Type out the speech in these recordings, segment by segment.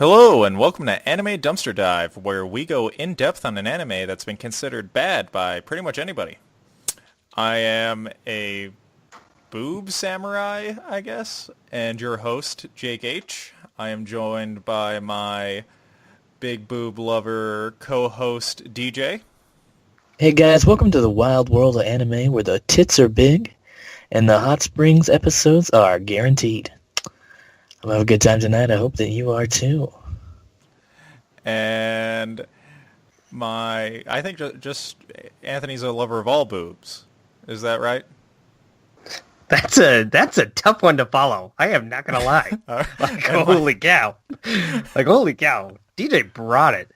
Hello, and welcome to Anime Dumpster Dive, where we go in-depth on an anime that's been considered bad by pretty much anybody. I am a boob samurai, I guess, and your host, Jake H. I am joined by my big boob lover co-host, DJ. Hey guys, welcome to the wild world of anime where the tits are big and the hot springs episodes are guaranteed. I'm having a good time tonight. I hope that you are too. And I think just Anthony's a lover of all boobs. Is that right? That's a tough one to follow. I am not gonna lie. Holy cow! Holy cow! DJ brought it.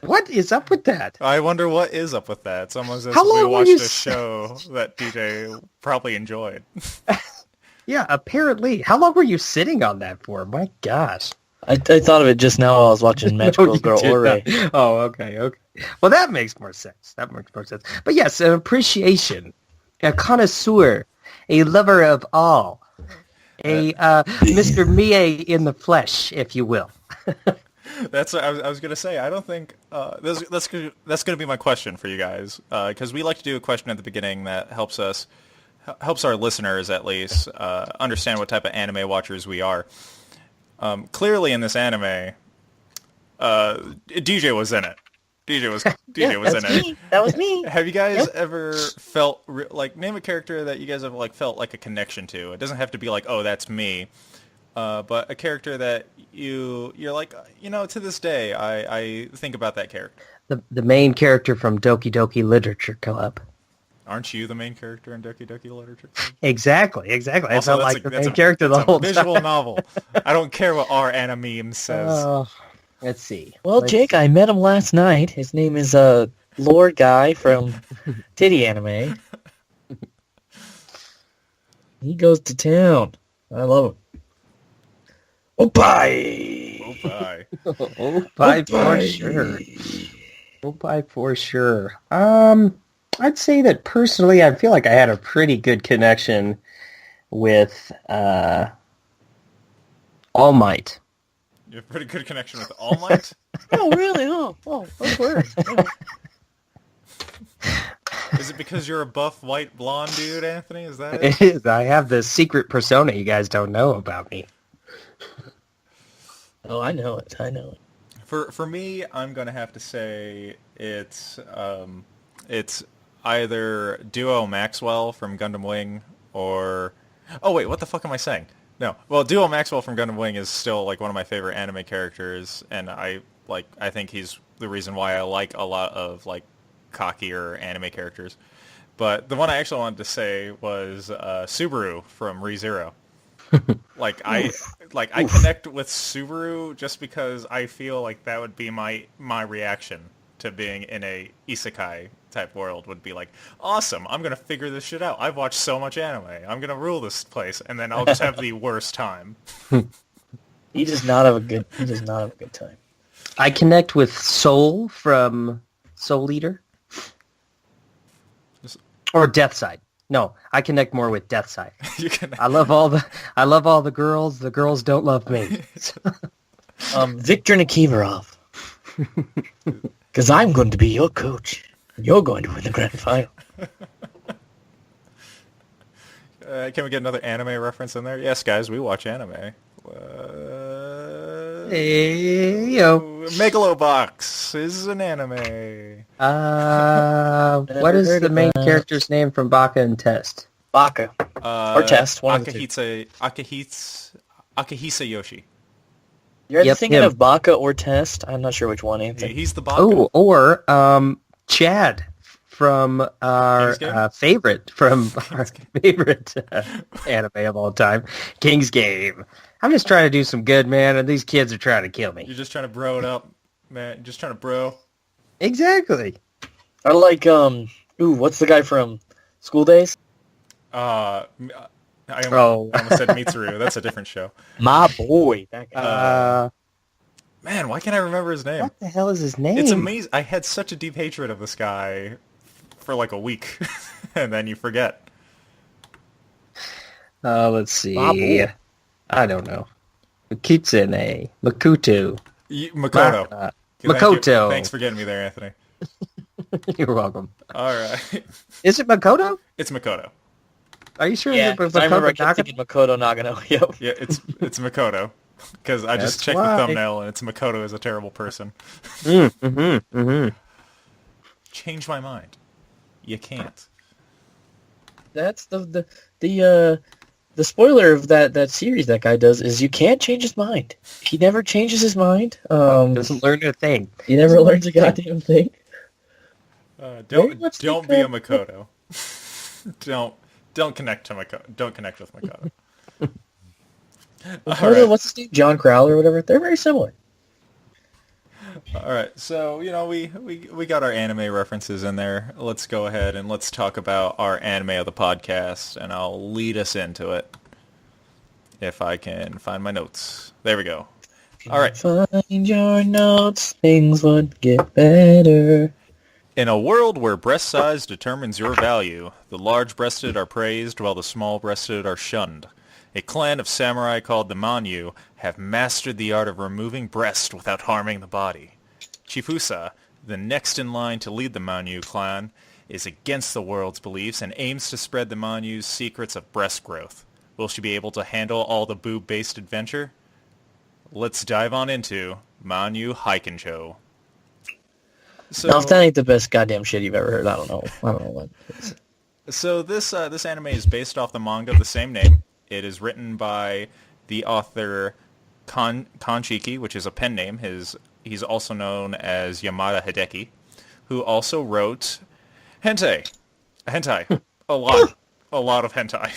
What is up with that? I wonder what is up with that. Someone says we watched a show that DJ probably enjoyed. Yeah, apparently. How long were you sitting on that for? My gosh. I thought of it just now while I was watching Magical Girl Ore. Oh, okay. Well, that makes more sense. But yes, an appreciation, a connoisseur, a lover of all, a Mr. Mie in the flesh, if you will. That's what I was gonna say. I don't think that's gonna be my question for you guys, because we like to do a question at the beginning that helps our listeners at least understand what type of anime watchers we are. Clearly, in this anime, DJ was in it. DJ was in it. That was me. Have you guys ever felt name a character that you guys have felt like a connection to? It doesn't have to be like, oh, that's me. But a character that you're like, to this day, I think about that character. The main character from Doki Doki Literature Club. Aren't you the main character in Doki Doki Literature Club? Exactly. Also, I felt like the main character the whole time. Visual novel. I don't care what our anime says. Let's see. Well, Jake, I met him last night. His name is Lord Guy from Titty Anime. He goes to town. I love him. Opie! Opie for sure. Opie for sure. I'd say that personally, I feel like I had a pretty good connection with All Might. You have a pretty good connection with All Might? Oh, really? Oh, of course. Is it because you're a buff, white, blonde dude, Anthony? Is that it? It is. I have this secret persona you guys don't know about me. Oh, I know it. For me, I'm gonna have to say it's either Duo Maxwell from Gundam Wing or... Oh, wait, what the fuck am I saying? No. Well, Duo Maxwell from Gundam Wing is still, one of my favorite anime characters, and I think he's the reason why I like a lot of, cockier anime characters. But the one I actually wanted to say was Subaru from ReZero. I connect with Subaru just because I feel like that would be my reaction to being in a isekai type world would be like, awesome, I'm going to figure this shit out. I've watched so much anime. I'm going to rule this place, and then I'll just have the worst time. He does not have a good time. I connect with Soul from Soul Eater. Or Death Side. No, I connect more with Death Side. I love all the girls. The girls don't love me. Viktor Nikiforov. Because I'm going to be your coach. And you're going to win the grand final. Can we get another anime reference in there? Yes, guys, we watch anime. Hey, yo. Megalobox is an anime. What is the main character's name from Baka and Test? Baka. Or Test, one of the two. Akihisa Yoshi. You're thinking of Baka or Test? I'm not sure which one, Anthony. He's the Baka. Oh, or Chad from our favorite anime of all time, King's Game. I'm just trying to do some good, man, and these kids are trying to kill me. You're just trying to bro it up, man. You're just trying to bro. Exactly. I like, what's the guy from School Days? I almost said Mitsuru. That's a different show. My boy. That guy. Man, why can't I remember his name? What the hell is his name? It's amazing. I had such a deep hatred of this guy for a week, and then you forget. Let's see. I don't know. Kitsune, Makuto, Makoto. Makoto. Thanks for getting me there, Anthony. You're welcome. All right. Is it Makoto? It's Makoto. Are you sure? Yeah, It's 'cause I remember I Makoto kept thinking Makoto Nagano. Yep. Yeah, it's Makoto. Because I just That's checked why. the thumbnail and it's Makoto is a terrible person. Change my mind. You can't. That's the spoiler of that series that guy does is you can't change his mind. He never changes his mind. Doesn't learn a thing. He never learns a goddamn thing. Don't much don't like be a Makoto. don't connect to Makoto. Don't connect with Makoto. Makoto, right. what's his name? John Crowler or whatever. They're very similar. All right, so we got our anime references in there. Let's go ahead and let's talk about our anime of the podcast, and I'll lead us into it if I can find my notes. There we go. All right. Find your notes. Things would get better. In a world where breast size determines your value, the large-breasted are praised while the small-breasted are shunned. A clan of samurai called the Manyuu have mastered the art of removing breast without harming the body. Chifusa, the next in line to lead the Manyuu clan, is against the world's beliefs and aims to spread the Manyuu's secrets of breast growth. Will she be able to handle all the boob-based adventure? Let's dive on into Manyuu Hikenchou. So, No, if that ain't the best goddamn shit you've ever heard, I don't know what. So this anime is based off the manga of the same name. It is written by the author Kanshiki, which is a pen name. He's also known as Yamada Hideki, who also wrote hentai, a lot of hentai.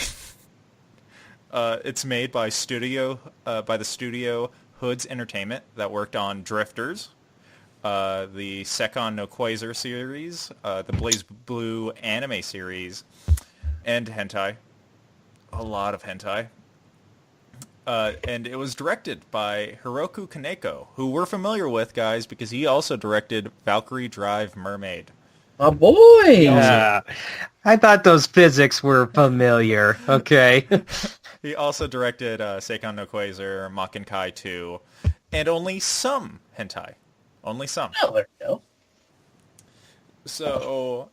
It's made by the studio Hoods Entertainment that worked on Drifters, the Sekon no Quasar series, the Blaze Blue anime series, and hentai. A lot of hentai. And it was directed by Hiroku Kaneko, who we're familiar with, guys, because he also directed Valkyrie Drive Mermaid. My boy! Yeah. I thought those physics were familiar. Okay. He also directed Seikon no Quasar, Makenkai 2, and only some hentai. Only some. Oh, there you go. So,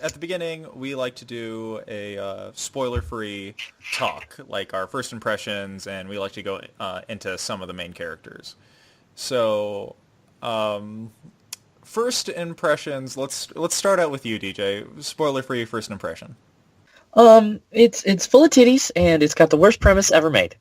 at the beginning, we like to do a spoiler-free talk, like our first impressions, and we like to go into some of the main characters. So, first impressions. Let's start out with you, DJ. Spoiler-free first impression. It's full of titties, and it's got the worst premise ever made.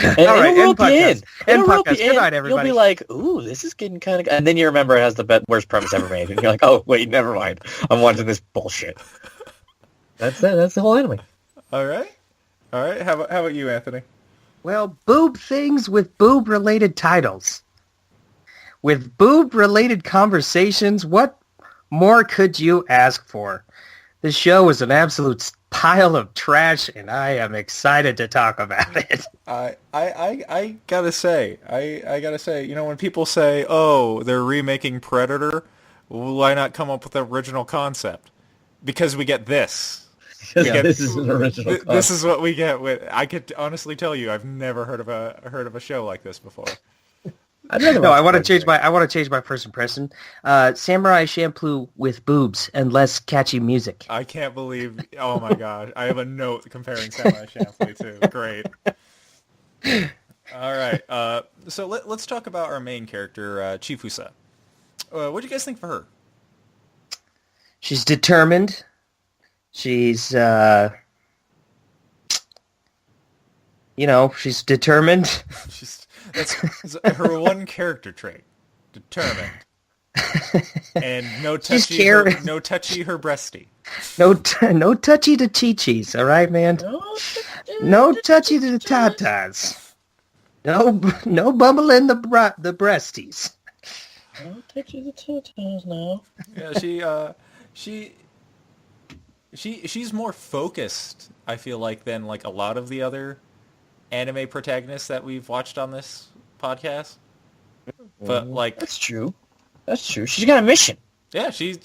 And All right, it'll rope you in. End It'll rope podcast. you Good in. night, everybody. You'll be like, ooh, this is getting kind of... And then you remember it has the worst premise ever made. And you're like, oh, wait, never mind. I'm watching this bullshit. That's it. That's the whole anime. All right. How about you, Anthony? Well, boob things with boob-related titles. With boob-related conversations, what more could you ask for? This show is an absolute pile of trash, and I am excited to talk about it. I gotta say, when people say, oh, they're remaking Predator, why not come up with the original concept? Because we get this. This is an original concept. This is what we get with. I could honestly tell you, I've never heard of a show like this before. I want to change my first impression. Samurai shampoo with boobs and less catchy music. I can't believe. Oh my god! I have a note comparing Samurai Champloo too. Great. All right. So let's talk about our main character, Chifusa. What do you guys think for her? She's determined. She's she's determined. That's her one character trait. Determined. And no touchy her breasty. No touchy to chi-chis, all right, man? No touchy to the tatas. No bumbling the breasties. No touchy the tatas now. Yeah, she's more focused, I feel like, than like a lot of the other anime protagonists that we've watched on this podcast. But like That's true. She's got a mission. Yeah, she's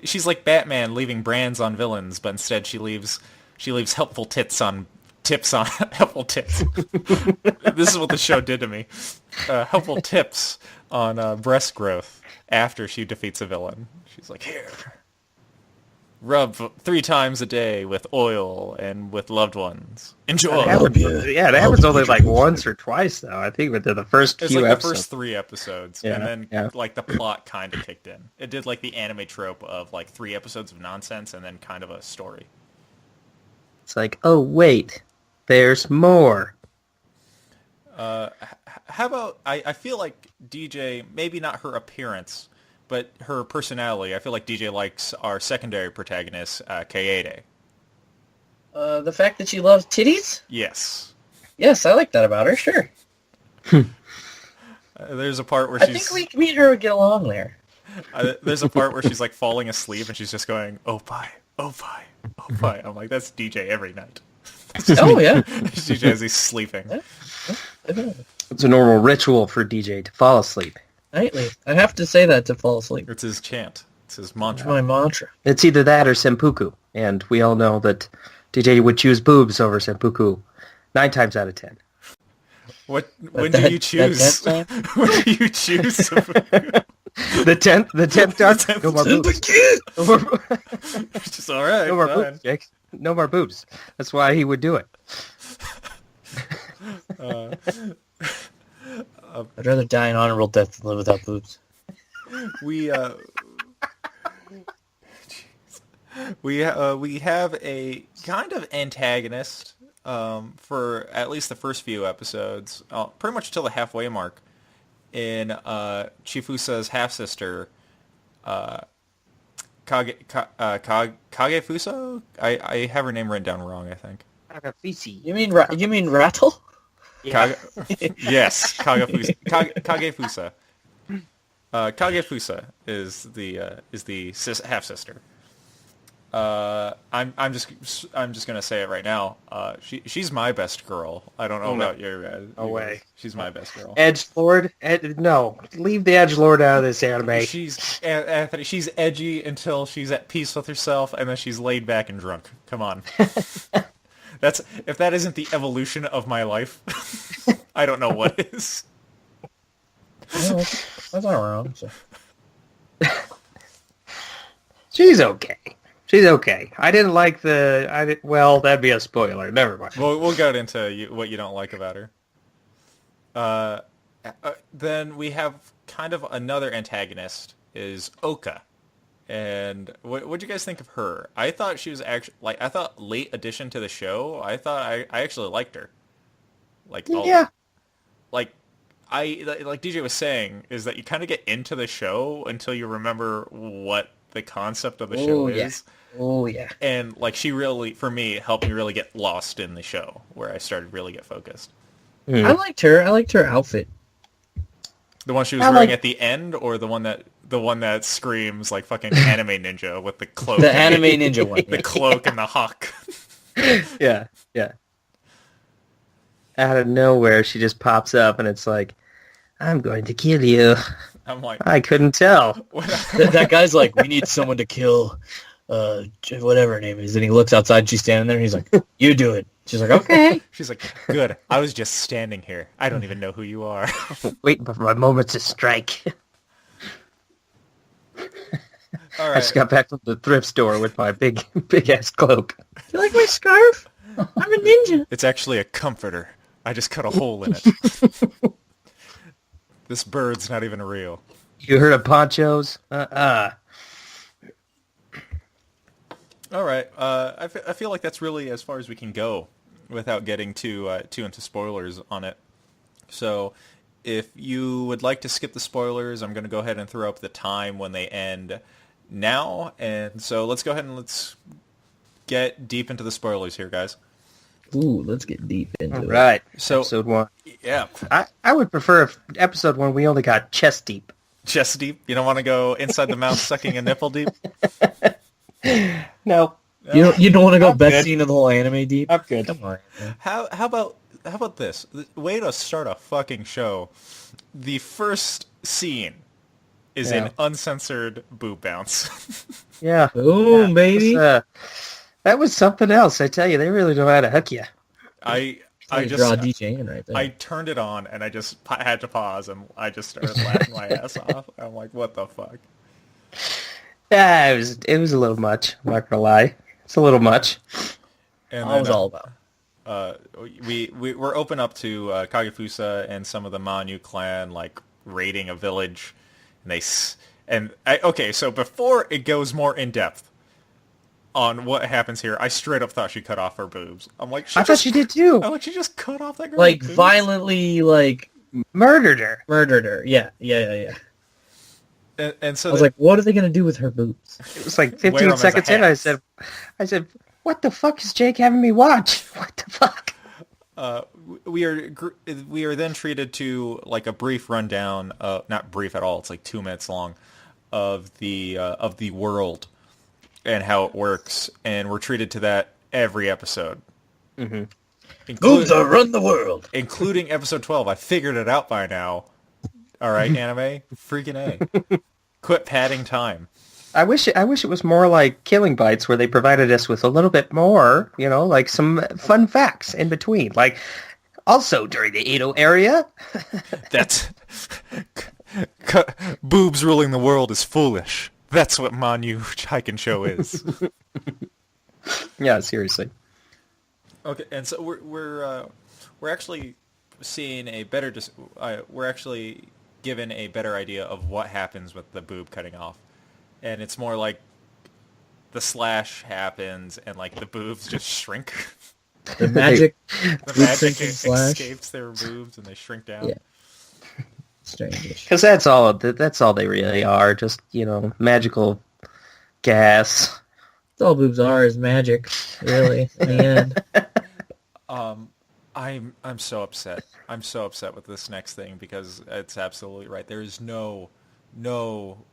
she's like Batman leaving brands on villains, but instead she leaves She leaves helpful tips on helpful tips. This is what the show did to me. Helpful tips on breast growth after she defeats a villain. She's like, here, rub 3 times a day with oil and with loved ones. Enjoy. That happens only like once or twice, though. I think within the first It's few like episodes. the first 3 episodes, Yeah, and then yeah. like the plot kind of kicked in. It did like the anime trope of like 3 episodes of nonsense and then kind of a story. It's like, oh wait, there's more. How about I feel like DJ, maybe not her appearance, but her personality. I feel like DJ likes our secondary protagonist, Kaede. The fact that she loves titties? Yes. Yes, I like that about her, sure. There's a part where I she's... think me and her would get along there. There's a part where she's like falling asleep and she's just going, oh bye, oh bye, oh bye. I'm like, that's DJ every night. Oh, yeah. It's DJ as he's sleeping. It's a normal ritual for DJ to fall asleep. Nightly. I have to say that to fall asleep. It's his chant. It's his It's mantra. my mantra. It's either that or senpuku, and we all know that DJ would choose boobs over senpuku 9 times out of 10. When But do that- you choose? that When do you choose? The 10th dark, no more boobs. No more, Just all right. no more fine. boobs, Jake. No more boobs. That's why he would do it. I'd rather die an honorable death than live without boobs. We have a kind of antagonist for at least the first few episodes, pretty much till the halfway mark, in Chifusa's half sister, Kagefusa. I have her name written down wrong, I think. You mean Rattle? Yes, Kagefusa. Kagefusa is the half sister. I'm just gonna say it right now. She's my best girl. I don't know about your. No way. She's my best girl. Edgelord? No. Leave the Edgelord out of this anime. Anthony. She's edgy until she's at peace with herself, and then she's laid back and drunk. Come on. If that isn't the evolution of my life, I don't know what is. No, that's not wrong. So. She's okay. She's okay. I didn't like well, that'd be a spoiler. Never mind. We'll get into what you don't like about her. Then we have kind of another antagonist, is Oka. And what'd you guys think of her? I thought she was actually, I thought late addition to the show. I thought I actually liked her. Yeah. Like DJ was saying, is that you kind of get into the show until you remember what the concept of the show is. Oh, yeah. And, she really, for me, helped me really get lost in the show, where I started really get focused. I liked her. I liked her outfit. The one she was wearing at the end, or the one that screams like fucking anime ninja with the cloak? The anime ninja one. The cloak and the hawk. Yeah. Out of nowhere, she just pops up, and it's like, I'm going to kill you. I'm like, I couldn't tell. That guy's like, we need someone to kill whatever her name is. And he looks outside, and she's standing there, and he's like, you do it. She's like, okay. She's like, good. I was just standing here. I don't even know who you are. Waiting for my moment to strike. All I right. just got back from the thrift store with my big ass cloak. You like my scarf? I'm a ninja. It's actually a comforter. I just cut a hole in it. This bird's not even real. You heard of ponchos? All right. I feel like that's really as far as we can go without getting too into spoilers on it. So if you would like to skip the spoilers, I'm going to go ahead and throw up the time when they end now. And so let's go ahead and let's get deep into the spoilers here, guys. Ooh, let's get deep into it. Right. So Episode 1. yeah, I would prefer if episode 1 we only got chest deep. chest deep. You don't want to go inside the mouth sucking a nipple deep. No. You don't want to go I'm best good. scene of the whole anime deep? I'm good. Come on. Man. How about this? Way to start a fucking show. The first scene is an uncensored boob bounce. Yeah. Boom, baby. That That was something else. I tell you, they really know how to hook you. I Just draw DJ in right there. I turned it on and I just had to pause and I just started laughing my ass off. I'm like, what the fuck? Yeah, it was a little much. I'm not gonna lie, it's a little much. And I was all about. We're open up to Kagefusa and some of the Manyuu clan like raiding a village, and okay, so before it goes more in depth on what happens here, I straight up thought she cut off her boobs. I'm like, I thought she did too. I'm like, she just cut off that girl's Like boobs? violently, like Murdered her. murdered her. Yeah. And so I was like, what are they gonna do with her boobs? It was like Wear 'em 15 as a seconds in. hat. I said, what the fuck is Jake having me watch? What the fuck? we are then treated to like a brief rundown, not brief at all. It's like 2 minutes long, of the world and how it works, and we're treated to that every episode. Mm-hmm. Boobs are run the world. Including episode 12. I figured it out by now. All right, anime, freaking A. Quit padding time. I wish it was more like Killing Bites, where they provided us with a little bit more, like some fun facts in between. Like, also during the Edo area. That's boobs ruling the world is foolish. That's what Manyuu Hikenchou is. Yeah, seriously. Okay, and so we're actually seeing a better. We're actually given a better idea of what happens with the boob cutting off, and it's more like the slash happens and like the boobs just shrink. The magic. The Boob magic shrinking slash. escapes their boobs and they shrink down. Yeah. Strange. Because that's all they really are. Just, magical gas. That's all boobs are is magic, really, in the end. I'm so upset. I'm so upset with this next thing because it's absolutely right. There is no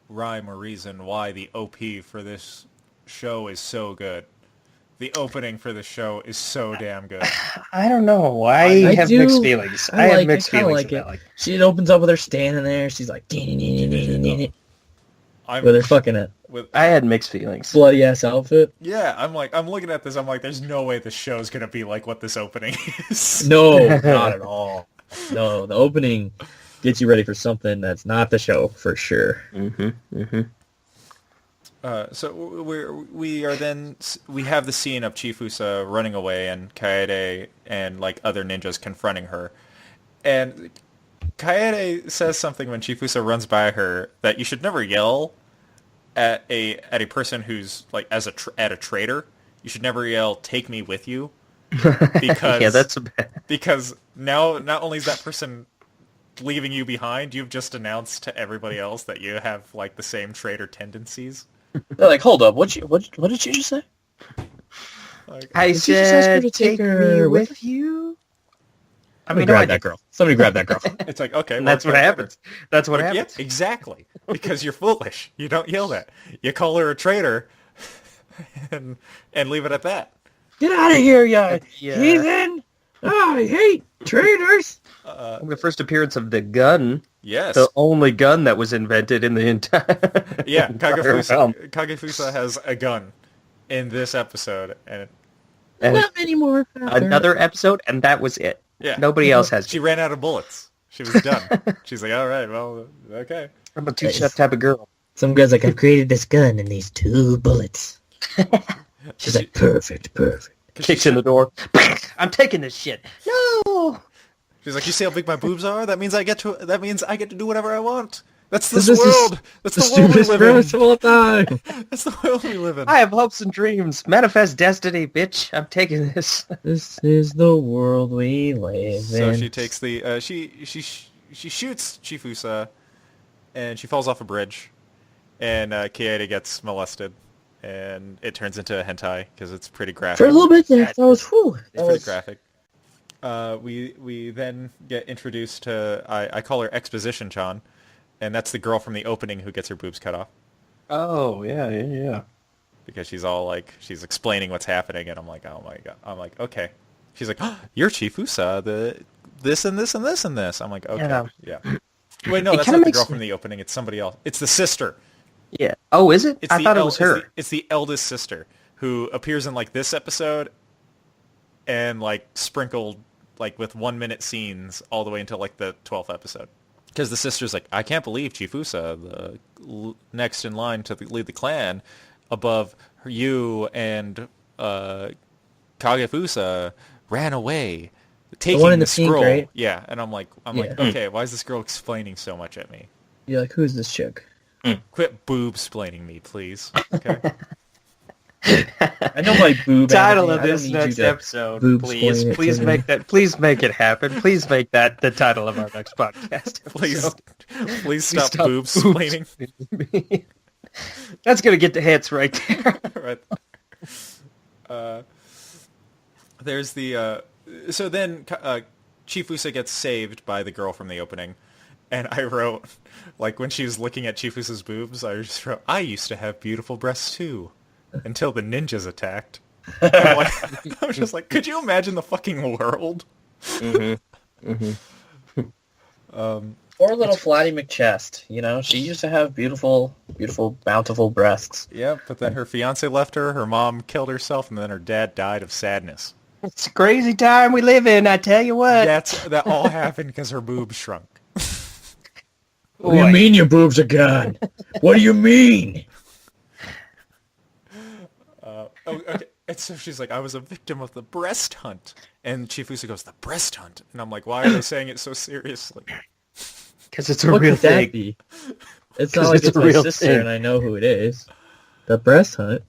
rhyme or reason why the OP for this show is so good. The opening for the show is so damn good. I don't know. I have mixed feelings. I have mixed kinda feelings like about it. She opens up with her standing there. She's like, with her fucking it. I had mixed feelings. Bloody ass outfit. Yeah, I'm looking at this. I'm like, there's no way this show's gonna be like what this opening is. No, not at all. No, the opening gets you ready for something that's not the show for sure. Mm-hmm. Mm-hmm. So we have the scene of Chifusa running away and Kaede and like other ninjas confronting her, and Kaede says something when Chifusa runs by her that you should never yell at a person who's like at a traitor. You should never yell "Take me with you," because Yeah, that's a bad. because now not only is that person leaving you behind, you've just announced to everybody else that you have like the same traitor tendencies. They're like, hold up, what did you just say? Like, I Did you just ask her said, to take take her me with with you. Somebody grab that girl. Somebody grab that girl. it's like, okay, And well, that's what whatever. happens. That's what Like, happens. Yeah, exactly. Because you're foolish. You don't yell that. You call her a traitor, and leave it at that. Get out of here, you Yeah. heathen! Oh, I hate traitors! The first appearance of the gun, Yes. the only gun that was invented in the entire. Yeah, entire realm. Kagefusa has a gun in this episode, and And Not many more. another episode, and that was it. yeah, Nobody else has. She ran out of bullets. She was done. She's like, all right, well, okay. I'm a two-shot type of girl. Some guy's like, I've created this gun and these 2 bullets. She's like, perfect. Kicks in the door. I'm taking this shit. No. She's like, you see how big my boobs are? That means I get to do whatever I want. That's This this is world. That's the world we live in. of all time. That's the world we live in. I have hopes and dreams. Manifest destiny, bitch. I'm taking this. This is the world we live So in. she takes the she shoots Chifusa, and she falls off a bridge, and Kaede gets molested, and it turns into a hentai because it's pretty graphic. For a little bit there, that was whew. It's pretty graphic. We then get introduced to I call her Exposition Chan, and that's the girl from the opening who gets her boobs cut off Oh, yeah. because she's all like she's explaining what's happening, and I'm like, oh my god, I'm like, okay. She's like, oh, you're Chifusa, this and this and this and this. I'm like, okay, yeah. Wait, no, It that's kinda not the makes- girl from the opening. It's somebody else. It's the sister. Yeah. Oh, is it? It's I the thought it was her. It's the eldest sister. who appears in like this episode and like sprinkled like with 1 minute scenes all the way until like the 12th episode. Because the sister's like, I can't believe Chifusa, the next in line to lead the clan, above you and Kagefusa, ran away, taking one in the the pink, scroll. right? Yeah, and I'm like, okay, why is this girl explaining so much at me? You're like, who's this chick? Quit boobsplaining me, please. Okay. I know my boob. Title anime. of I don't this need you next to episode, boob please. explain it Please to me. make that. Please make it happen. Please make that the title of our next podcast. Please, episode. please stop stop boobsplaining. That's gonna get the hits right there. Right. There's the so then Chifusa gets saved by the girl from the opening, and I wrote, like, when she was looking at Chifusa's boobs, I just wrote, I used to have beautiful breasts too, until the ninjas attacked. And I'm like, I was just like, could you imagine the fucking world? Poor little Flatty McChest. You know, she used to have beautiful, bountiful breasts. Yeah, but then her fiance left her mom killed herself, and then her dad died of sadness. It's a crazy time we live in, I tell you what. That all happened because her boobs shrunk. What do you mean your boobs are gone? What do you mean? Okay. And so she's like, I was a victim of the breast hunt. And Chifusa goes, the breast hunt? And I'm like, why are they saying it so seriously? Because it's a What real could that thing. be? It's not like it's it's a my real sister thing. and I know who it is. The breast hunt?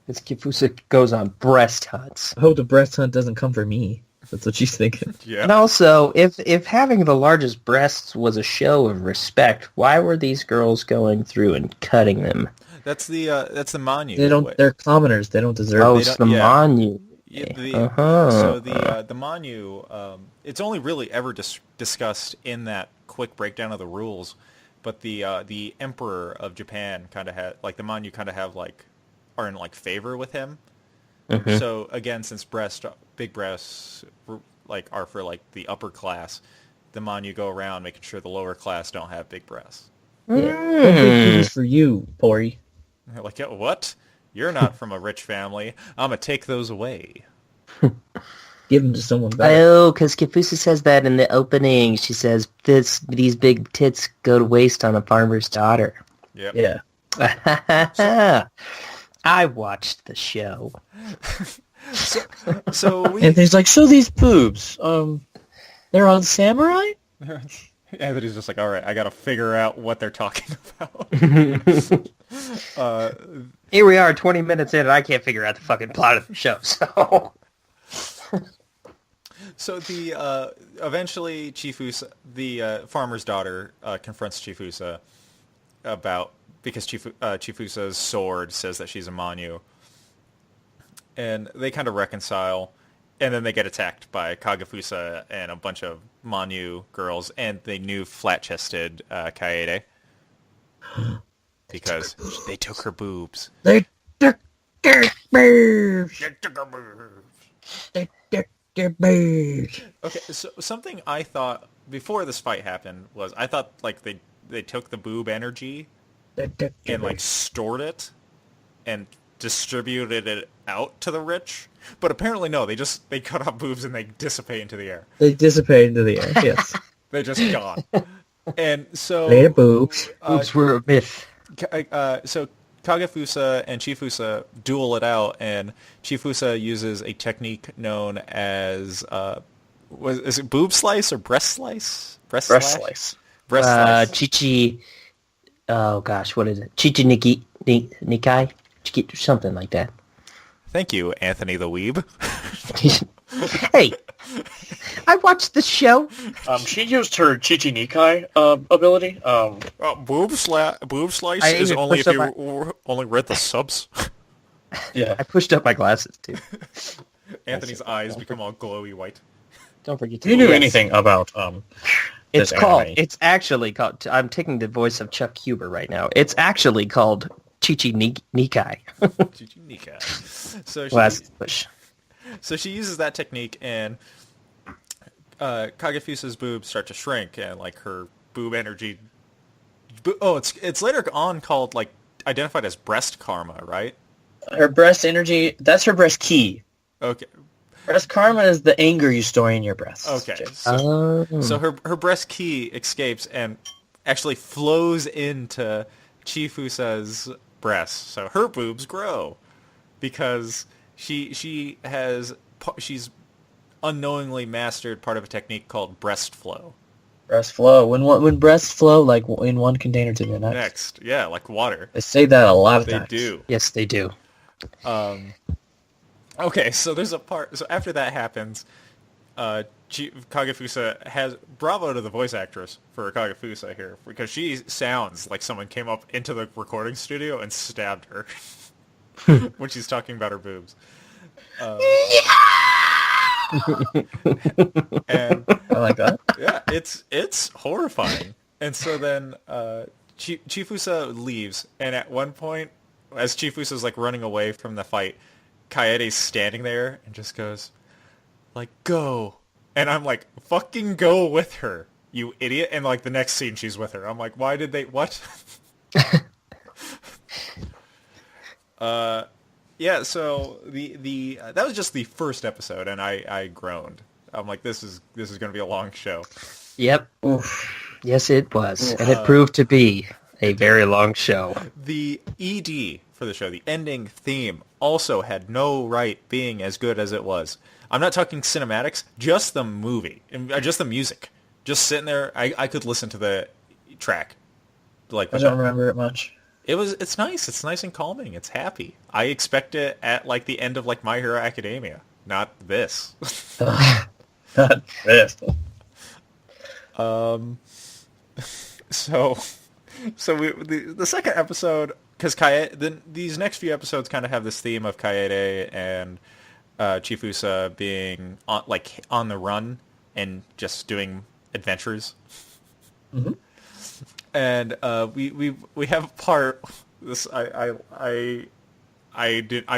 This Kifusa goes on breast hunts. I hope the breast hunt doesn't come for me. That's what she's thinking. Yeah. And also, if having the largest breasts was a show of respect, why were these girls going through and cutting them? That's the Manyuu. They don't. They're commoners. They don't deserve Oh, it. it's don't- the yeah. Manyuu. Yeah, so the Manyuu, it's only really ever discussed in that quick breakdown of the rules, but the Emperor of Japan kind of had, like, the Manyuu kind of have, like, are in, like, favor with him. So again, since big breasts like are for, like, the upper class, the Manyuu go around making sure the lower class don't have big breasts. Big booties for you, Pori. They're like, yeah, what? You're not from a rich family. I'm gonna take those away. Give them to someone better. Oh, because Kifusa says that in the opening. She says, these big tits go to waste on a farmer's daughter. Yep. Yeah. I watched the show. So we. Anthony's like, so these boobs, they're on Samurai? Anthony's just like, all right, I gotta figure out what they're talking about. Here we are 20 minutes in and I can't figure out the fucking plot of the show, so... So the eventually Chifusa, the farmer's daughter, confronts Chifusa because Chifusa's sword says that she's a Manyuu, and they kind of reconcile, and then they get attacked by Kagefusa and a bunch of Manyuu girls and the new flat-chested Kaede because they took her boobs. They took their boobs. They took her boobs. They took their boobs. Okay, so something I thought before this fight happened was I thought, like, they took the boob energy They took their and, like, boobs. stored it and distributed it out to the rich. But apparently no, they cut off boobs and they dissipate into the air. They dissipate into the air, yes. They're just gone. And so Their boobs. Boobs were a myth. so Kagefusa and Chifusa duel it out, and Chifusa uses a technique known as is it boob slice or breast slice? Breast Slice. Breast slice. Chichi... Oh, gosh, what is it? Chichi Nikai? Something like that. Thank you, Anthony the Weeb. Hey, I watched the show. She used her Chichinikai ability. Boob slice I is even only if pushed you up only read the subs. Yeah. I pushed up my glasses, too. Anthony's eyes become all glowy white. Don't forget to... Do you know Yes. anything about It's this called... anime? It's actually called... I'm taking the voice of Chuck Huber right now. It's actually called Chichi Nikai. Nika. So Glasses push. she uses that technique, and Kagefusa's boobs start to shrink, and, like, her boob energy. It's later on called, like, identified as breast karma, right? Her breast energy, that's her breast key. Okay. Breast karma is the anger you store in your breasts. Okay. Jake. So her breast key escapes and actually flows into Chifusa's breast. So her boobs grow because she's unknowingly mastered part of a technique called breast flow. Breast flow. When breasts flow, like in one container to the next. Yeah, like water. They say that a lot of They times. do. Yes, they do. Okay, so there's a part. So after that happens, Kagefusa has bravo to the voice actress for Kagefusa here because she sounds like someone came up into the recording studio and stabbed her when she's talking about her boobs. And I like that. yeah, it's horrifying. And so then Chifusa leaves, and at one point, as Chifusa's like running away from the fight, Kaede's standing there and just goes, like, go. And I'm like, fucking go with her, you idiot. And like the next scene, she's with her. I'm like, why did they, what? Yeah, so the that was just the first episode, and I groaned. I'm like, this is going to be a long show. Yep. Oof. Yes, it was. And it proved to be a very long show. The ED for the show, the ending theme, also had no right being as good as it was. I'm not talking cinematics, just the movie, just the music. Just sitting there, I could listen to the track. Like I don't remember it much. It's nice. It's nice and calming. It's happy. I expect it at like the end of like My Hero Academia, not this. Not this. So the second episode, because these next few episodes kind of have this theme of Kaede and Chifusa being on the run and just doing adventures. Mm-hmm. And we have a part. This I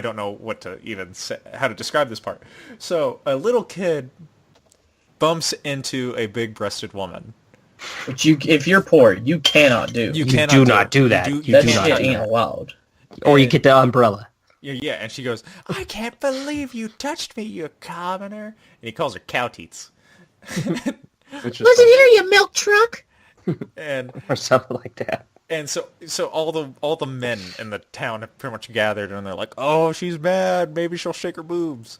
don't know what to even say, how to describe this part. So a little kid bumps into a big-breasted woman. Which if you're poor, you cannot do. You do not do that. You that do shit not do ain't that. allowed. Or you get the umbrella. Yeah, and she goes, I can't believe you touched me, you commoner. And he calls her cow teats. Which is Listen here, you milk truck. and Or something like that. and so all the men in the town have pretty much gathered, and they're like, oh, she's mad, maybe she'll shake her boobs.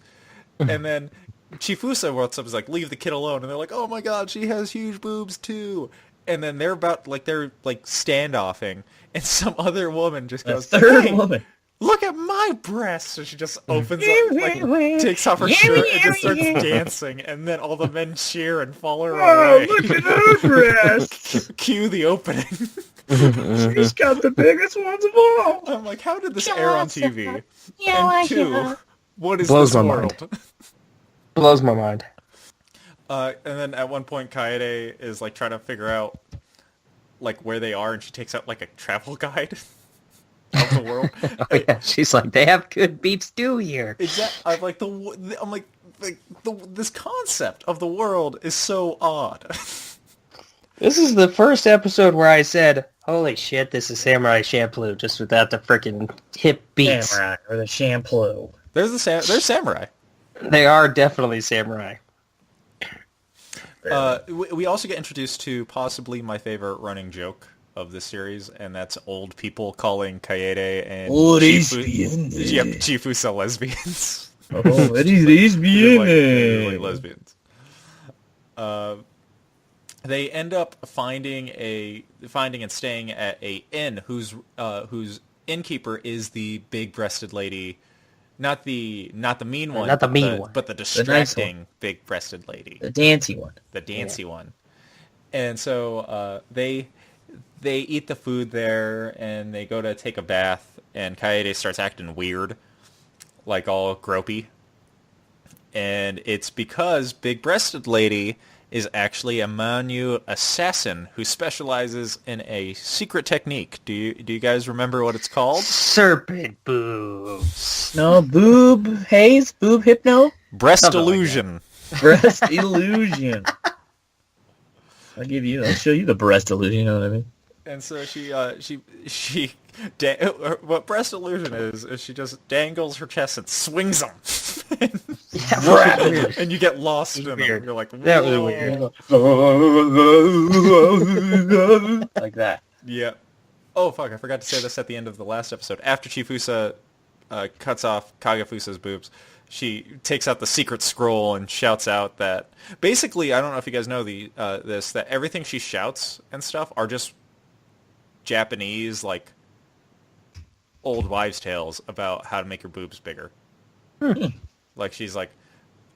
And then Chifusa walks up and is like, leave the kid alone, and they're like, oh my god, she has huge boobs too. And then they're standoffing, and some other woman just The goes, third hey, woman. look at my breasts. And she just opens up, takes off her shirt and just starts dancing, and then all the men cheer and follow her away. Look at her breasts. Cue the opening. She's got the biggest ones of all. I'm like, how did this air on TV? Yeah, And two, what is Blows this my world? Blows my mind. And then at one point, Kaede is like trying to figure out like where they are, and she takes out like a travel guide of the world. Oh, yeah. She's like, they have good beef stew here. Exactly. This concept of the world is so odd. This is the first episode where I said, holy shit, this is Samurai Champloo, just without the freaking hip beats. Samurai or the shampoo. There's samurai. They are definitely samurai. We also get introduced to possibly my favorite running joke of this series, and that's old people calling Kaede and Chifusa lesbians. Oh, eres bien. They're like lesbians. They end up finding and staying at a inn whose innkeeper is the big-breasted lady, not the mean one, Not the mean one. but the distracting big-breasted lady, The dancy one. the dancy one. And so they eat the food there, and they go to take a bath, and Kaede starts acting weird, like all gropey. And it's because big-breasted lady is actually a Manyuu assassin who specializes in a secret technique. Do you guys remember what it's called? Serpent boobs. No, boob haze, boob hypno, Breast Something like illusion. breast illusion. I'll show you the breast illusion. You know what I mean? And so she what breast illusion is she just dangles her chest and swings them. Yeah, that was weird. And you get lost in them. Weird. You're like, That was "Whoa." weird. Like that. Yeah. Oh, fuck, I forgot to say this at the end of the last episode. After Chifusa cuts off Kagafusa's boobs, she takes out the secret scroll and shouts out that... Basically, I don't know if you guys know that everything she shouts and stuff are just Japanese, like, old wives' tales about how to make your boobs bigger. Like, she's like,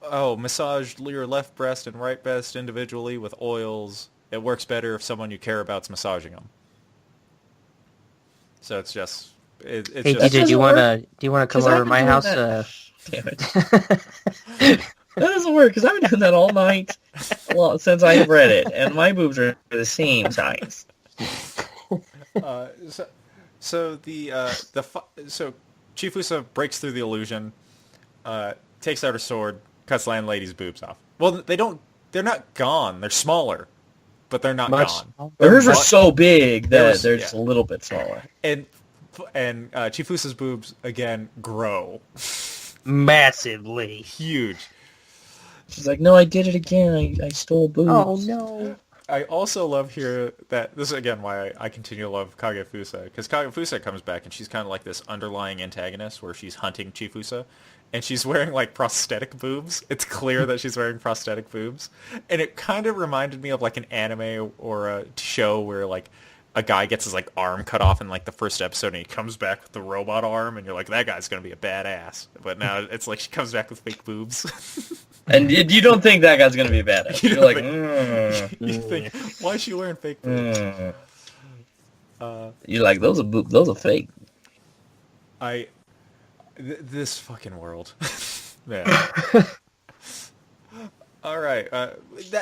oh, massage your left breast and right breast individually with oils. It works better if someone you care about's massaging them. So it's just... It's Hey, just... DJ, do you want to come 'Cause over I've to been my doing house? that. Damn it. That doesn't work, because I've been doing that all night since I've read it, and my boobs are the same size. So Chifusa breaks through the illusion, takes out her sword, cuts landlady's boobs off. Well, they're not gone. They're smaller, but they're not Much gone. Hers are so big that they're just yeah. a little bit smaller. And Chifusa's boobs again grow Massively. huge. She's like, no, I did it again. I stole boobs. Oh, no. I also love here that this is again why I continue to love Kagefusa, because Kagefusa comes back and she's kind of like this underlying antagonist where she's hunting Chifusa, and she's wearing like prosthetic boobs. It's clear that she's wearing prosthetic boobs, and it kind of reminded me of like an anime or a show where like a guy gets his like arm cut off in like the first episode and he comes back with the robot arm and you're like, that guy's gonna be a badass. But now it's like she comes back with fake boobs. And you don't think that guy's going to be a badass. You You're don't like, You think, why is she wearing fake boobs? You're like, those are fake. This fucking world. Man. All right,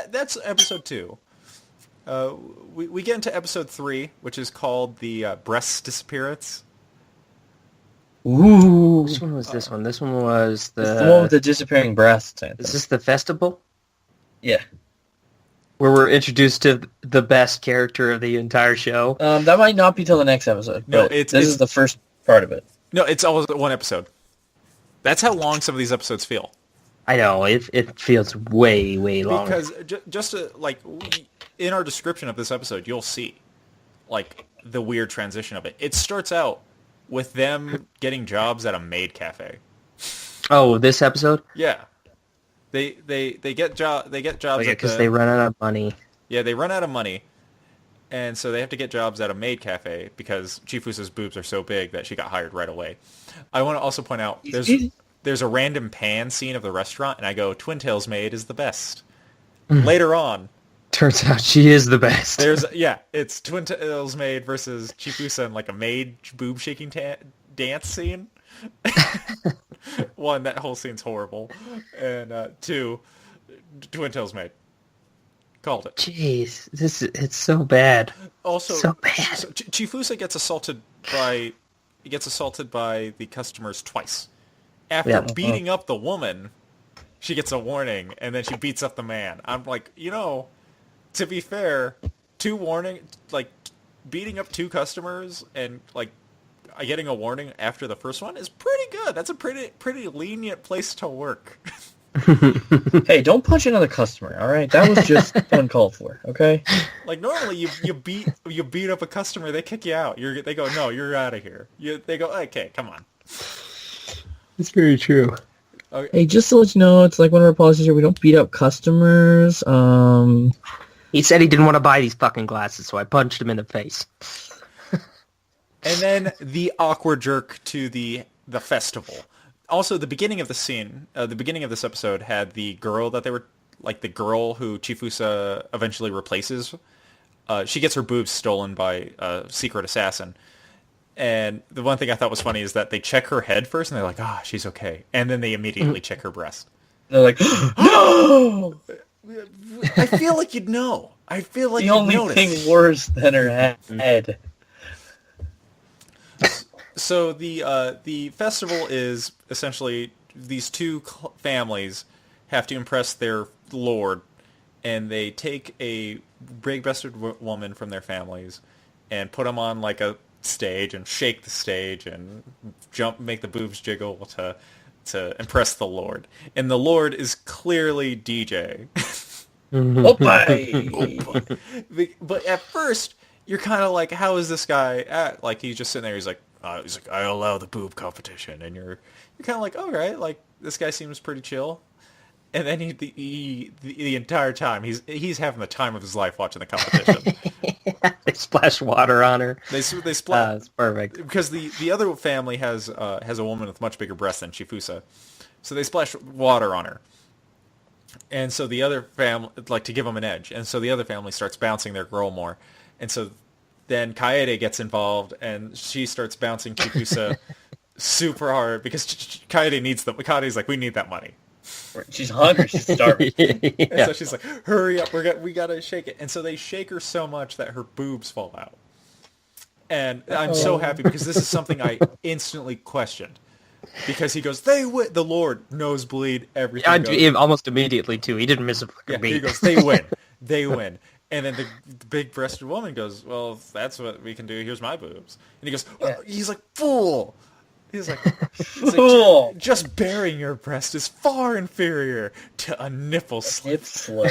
that's episode 2. We get into episode 3, which is called the breast disappearance. Ooh. Which one was this one? This one was It's the one with the disappearing breasts. Is this the festival? Yeah. Where we're introduced to the best character of the entire show? That might not be till the next episode. No, but this is the first part of it. No, it's always one episode. That's how long some of these episodes feel. I know, it feels way, way long. Because just to, like, in our description of this episode, you'll see, like, the weird transition of it. It starts out with them getting jobs at a maid cafe. Oh, this episode? Yeah, they get jobs. Because they run out of money. Yeah, they run out of money, and so they have to get jobs at a maid cafe because Chifusa's boobs are so big that she got hired right away. I want to also point out there's a random pan scene of the restaurant, and I go, Twin Tails maid is the best. Later on, Turns out she is the best. it's Twin Tails maid versus Chifusa in like a maid boob shaking dance scene. 1, that whole scene's horrible, and 2, Twin Tails maid. Called it. Jeez, it's so bad. Also, so bad. So Chifusa gets assaulted by the customers twice. After beating up the woman, she gets a warning, and then she beats up the man. I'm like, to be fair, beating up 2 customers and like getting a warning after the first one is pretty good. That's a pretty lenient place to work. Hey, don't punch another customer, all right? That was just uncalled for, okay? Like normally you beat up a customer, they kick you out. They go, no, you're out of here. They go, okay, come on. It's very true. Okay. Hey, just to let you know, it's like one of our policies here. We don't beat up customers. He said he didn't want to buy these fucking glasses, so I punched him in the face. And then the awkward jerk to the festival. Also, the beginning of the scene, the beginning of this episode had the girl that they were, like the girl who Chifusa eventually replaces. She gets her boobs stolen by a secret assassin. And the one thing I thought was funny is that they check her head first, and they're like, she's okay. And then they immediately check her breast. They're like, no! I feel like you'd know. I feel like The you'd only notice. thing worse than her head. So the festival is essentially these 2 families have to impress their lord, and they take a big-breasted woman from their families and put them on like a stage and shake the stage and make the boobs jiggle to impress the Lord. And the Lord is clearly DJ. Opa! But at first, you're kind of like, how is this guy at? Like, he's just sitting there. He's like, I allow the boob competition, and you're kind of like, all right, like this guy seems pretty chill. And then the entire time he's having the time of his life watching the competition. They splash water on her. They splash. It's perfect. Because the other family has a woman with much bigger breasts than Chifusa, so they splash water on her. And so the other family, like to give them an edge, and so the other family starts bouncing their girl more, and so then Kaede gets involved, and she starts bouncing Chifusa super hard because Kaede needs the. Kaede's like, we need that money. She's hungry. She's starving. And so she's like, hurry up, we gotta shake it. And so they shake her so much that her boobs fall out. And I'm so happy because this is something I instantly questioned. Because he goes, the Lord, nosebleed, everything goes. Almost immediately, too. He didn't miss a fucking beat. He goes, they win. They win. And then the big-breasted woman goes, well, if that's what we can do, here's my boobs. And he goes, he's like, fool. He's like, just bearing your breast is far inferior to a nipple slip.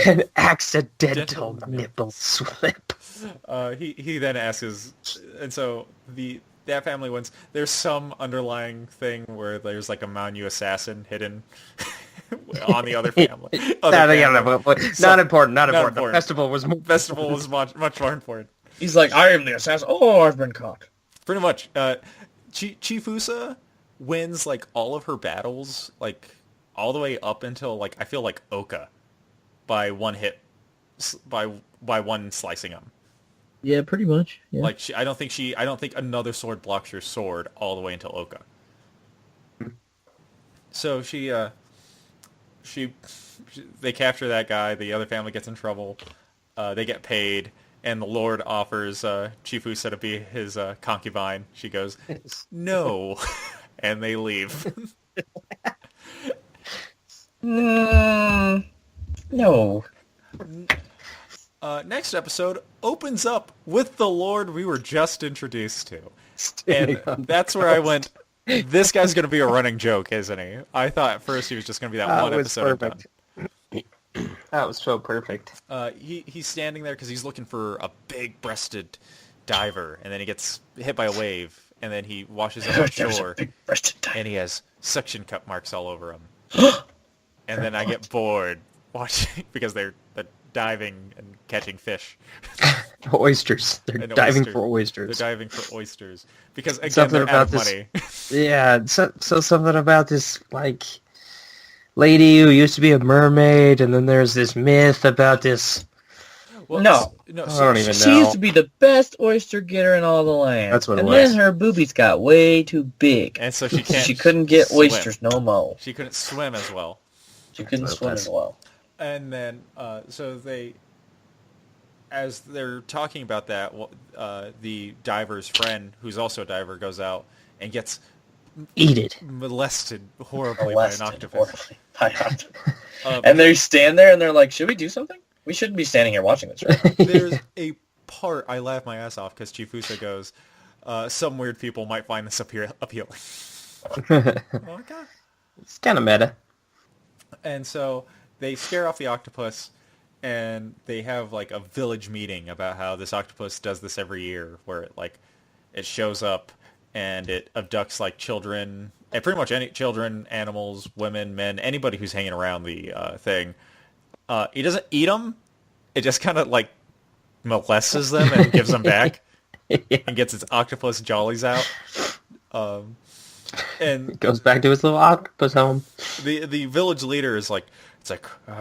An accidental nipple slip. He then asks, and so that family wins. There's some underlying thing where there's like a Manyuu assassin hidden on the other family. Not important. The festival was much more important. He's like, I am the assassin. Oh, I've been caught. Pretty much. Chifusa wins like all of her battles, like all the way up until like I feel like Oka, by one hit, by one slicing him. Yeah, pretty much. Yeah. Like I don't think another sword blocks your sword all the way until Oka. So they capture that guy. The other family gets in trouble. They get paid. And the Lord offers Chifusa to be his concubine. She goes, no. And they leave. No. Next episode opens up with the Lord we were just introduced to. And that's where I went, this guy's going to be a running joke, isn't he? I thought at first he was just going to be that one episode. Perfect. That was so perfect. He's standing there because he's looking for a big-breasted diver, and then he gets hit by a wave, and then he washes up on shore, and he has suction cup marks all over him. And then I get bored watching because they're diving and catching fish. Oysters. They're diving for oysters. They're diving for oysters because again they're out of money. Yeah, so something about this like lady who used to be a mermaid, and then there's this myth about this. Well, no, I don't even know. She used to be the best oyster getter in all the land. That's what it was. And then her boobies got way too big, and so she couldn't get swim. oysters no more. She couldn't swim as well. And then as they're talking about that, the diver's friend, who's also a diver, goes out and gets molested horribly by an octopus. And they stand there and they're like, should we do something? We shouldn't be standing here watching this, right? There's a part I laugh my ass off because Chifusa goes, some weird people might find this appealing. Okay. It's kind of meta. And so they scare off the octopus, and they have like a village meeting about how this octopus does this every year, where it shows up and it abducts like children, and pretty much any children, animals, women, men, anybody who's hanging around the thing. He doesn't eat them. It just kind of like molests them and gives them back, and gets its octopus jollies out. And goes back to his little octopus home. The village leader is like,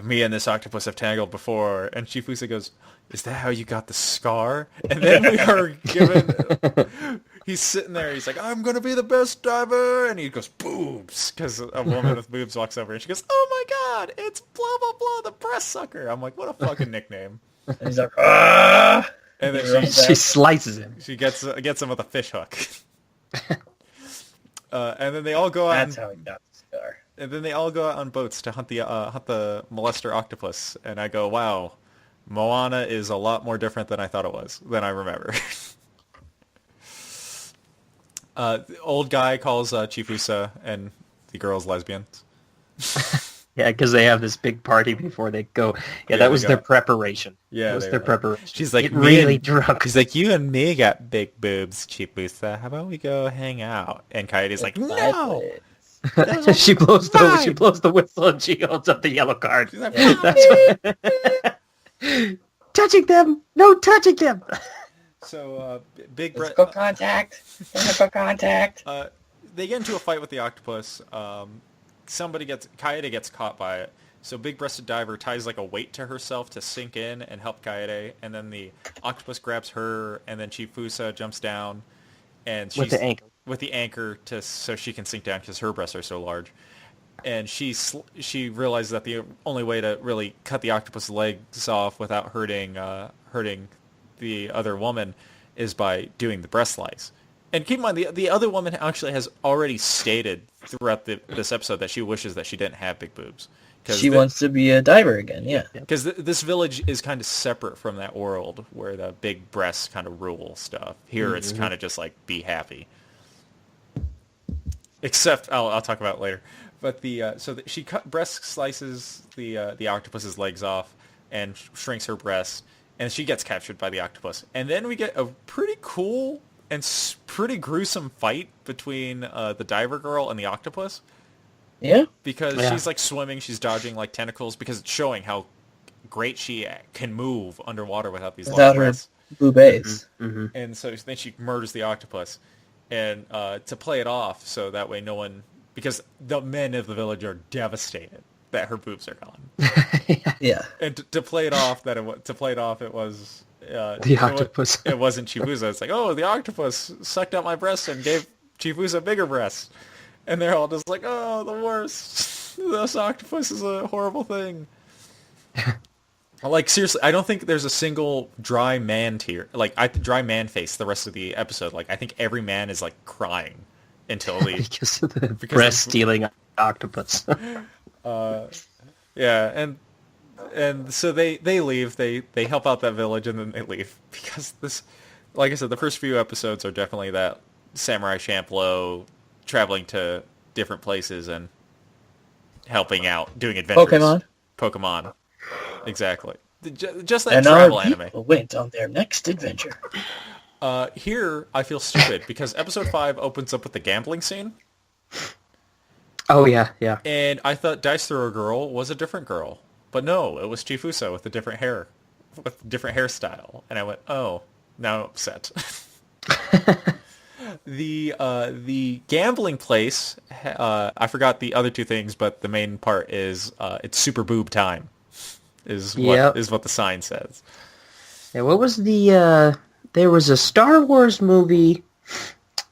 me and this octopus have tangled before, and Chifusa goes, is that how you got the scar? And then we are given... He's sitting there, he's like, I'm going to be the best diver, and he goes, boobs, because a woman with boobs walks over, and she goes, oh my god, it's blah, blah, blah, the breast sucker. I'm like, what a fucking nickname. And he's like, ah! And then she slices him. She gets him with a fish hook. And then they all go out. That's how he got the scar. And then they all go out on boats to hunt the molester octopus. And I go, wow, Moana is a lot more different than I thought it was, than I remember. The old guy calls Chifusa and the girl's lesbians. Yeah, because they have this big party before they go. Yeah, that was their preparation. Yeah, that was they their were like- preparation. She's like, Get "Me really and-" drunk. He's like, you and me got big boobs, Chifusa. How about we go hang out? And Coyote's like, no. she blows vibe. the whistle and she holds up the yellow card. She's like, That's what... touching them, no touching them. So Big Brett. Physical contact. Physical contact. They get into a fight with the octopus. Coyote gets caught by it. So big-breasted diver ties like a weight to herself to sink in and help Coyote, and then the octopus grabs her, and then Chifusa jumps down, and she's with the anchor so she can sink down because her breasts are so large. And she realizes that the only way to really cut the octopus legs off without hurting the other woman is by doing the breast slice. And keep in mind, the other woman actually has already stated throughout this episode that she wishes that she didn't have big boobs. She wants to be a diver again, yeah. Because this village is kind of separate from that world where the big breasts kind of rule stuff. Here it's kind of just like, be happy. Except, I'll talk about it later. But she breast slices the octopus's legs off and shrinks her breast, and she gets captured by the octopus. And then we get a pretty cool and pretty gruesome fight between the diver girl and the octopus. Yeah? Because she's like swimming, she's dodging like tentacles, because it's showing how great she can move underwater without these long breaths. Boobies. Mm-hmm. And so then she murders the octopus. And to play it off, so that way no one... Because the men of the village are devastated that her boobs are gone. Yeah. And to play it off, it was... the octopus. It wasn't Chifusa. It's like, oh, the octopus sucked out my breasts and gave Chifusa bigger breasts. And they're all just like, oh, the worst. This octopus is a horrible thing. Like, seriously, I don't think there's a single dry man tear. Like, dry man face the rest of the episode. Like, I think every man is, like, crying until because of the breast-stealing octopus. Yeah, and so they leave. They help out that village, and then they leave. Because this, like I said, the first few episodes are definitely that Samurai Champloo traveling to different places and helping out, doing adventures. Pokemon. Exactly. Just that and travel our anime. people went on their next adventure. Here, I feel stupid because episode 5 opens up with the gambling scene. Oh, yeah, yeah. And I thought Dice Thrower Girl was a different girl. But no, it was Chifusa with a different hair. With different hairstyle. And I went, oh, now I'm upset. The gambling place, I forgot the other two things, but the main part is it's super boob time, is what the sign says. Yeah, what was the... there was a Star Wars movie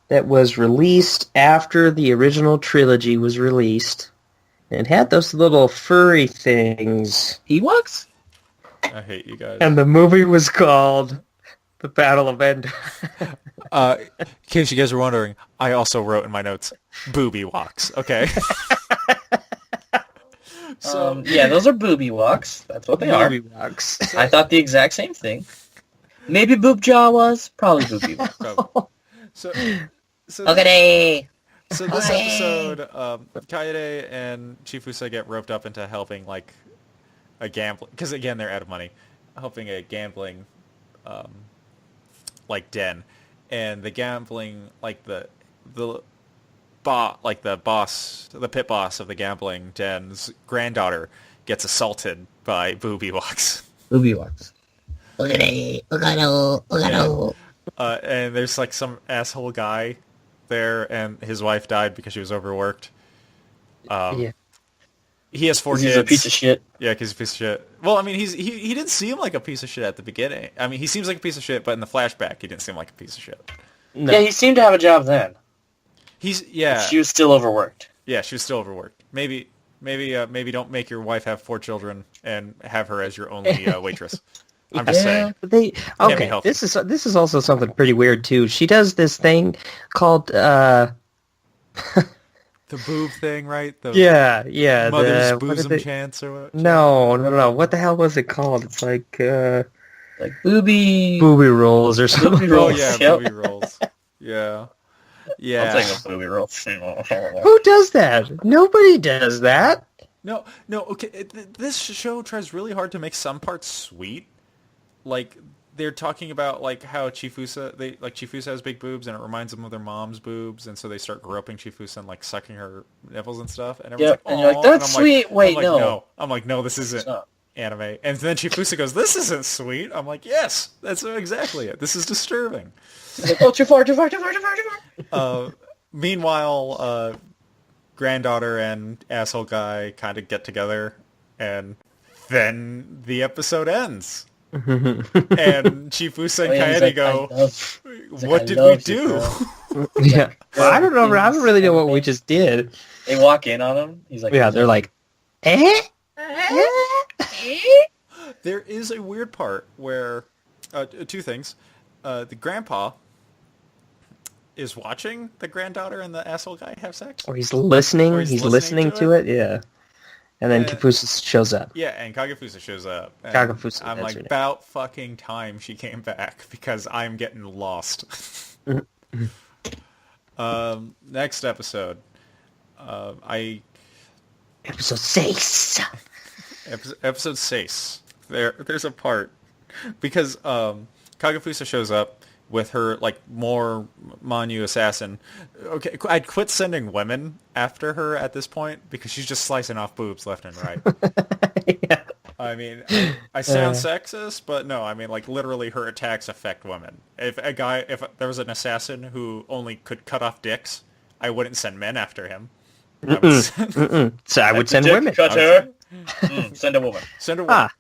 that was released after the original trilogy was released. And it had those little furry things. Ewoks? I hate you guys. And the movie was called The Battle of Endor. In case you guys were wondering, I also wrote in my notes, booby walks, okay? So yeah, those are booby walks. That's what they are. Booby walks. I thought the exact same thing. Maybe boob jaw was. Probably booby walk. So Okay. So this episode, Kaede and Chifusa get roped up into helping like a gambling, because again they're out of money, helping a gambling like den, and the gambling like the boss, the pit boss of the gambling den's granddaughter gets assaulted by booby walks. Booby walks. And there's like some asshole guy there, and his wife died because she was overworked. Yeah. He has 4 kids. He's a piece of shit. Yeah, because he's a piece of shit. Well, I mean, he didn't seem like a piece of shit at the beginning. I mean, he seems like a piece of shit, but in the flashback, he didn't seem like a piece of shit. No. Yeah, he seemed to have a job then. She was still overworked. Yeah, she was still overworked. Maybe don't make your wife have 4 children and have her as your only waitress. I'm just saying. This is also something pretty weird too. She does this thing called the boob thing, right? Yeah. Mother's bosom chance or what? No. What the hell was it called? It's like booby rolls or something. Oh yeah, booby rolls. Yeah. Yeah. I'll take a booby roll. Who does that? Nobody does that. No, okay. This show tries really hard to make some parts sweet. Like, they're talking about, like, how Chifusa has big boobs, and it reminds them of their mom's boobs, and so they start groping Chifusa and, like, sucking her nipples and stuff. And everyone's Yep, like, and you're like, "Aw," that's and I'm like- sweet. Wait, I'm like, no. I'm like, no, this isn't not. anime. And then Chifusa goes, this isn't sweet. I'm like, yes, that's exactly it. This is disturbing. He's like, oh, too far. Meanwhile, granddaughter and asshole guy kind of get together, and then the episode ends. And Chifusa and Kaede go, what did we do? Yeah. Well, I don't know. I don't really know what we just did. They walk in on him. He's like, Yeah, they're like, eh? There is a weird part where, two things. The grandpa is watching the granddaughter and the asshole guy have sex. Or he's listening. Or He's listening to it. Yeah. And then Kifusa shows up. Yeah, and Kagefusa shows up. And Kagefusa, I'm that's like, her name. about fucking time she came back, because I'm getting lost. Next episode. Episode 6. Episode 6. There's a part, because Kagefusa shows up with her, like, more Manyuu assassin. Okay, I'd quit sending women after her at this point, because she's just slicing off boobs left and right. Yeah. I mean, I sound sexist, but no, I mean, like, literally her attacks affect women. If there was an assassin who only could cut off dicks, I wouldn't send men after him. So I would send dick women. cutter. Send a woman. Send a woman. Ah.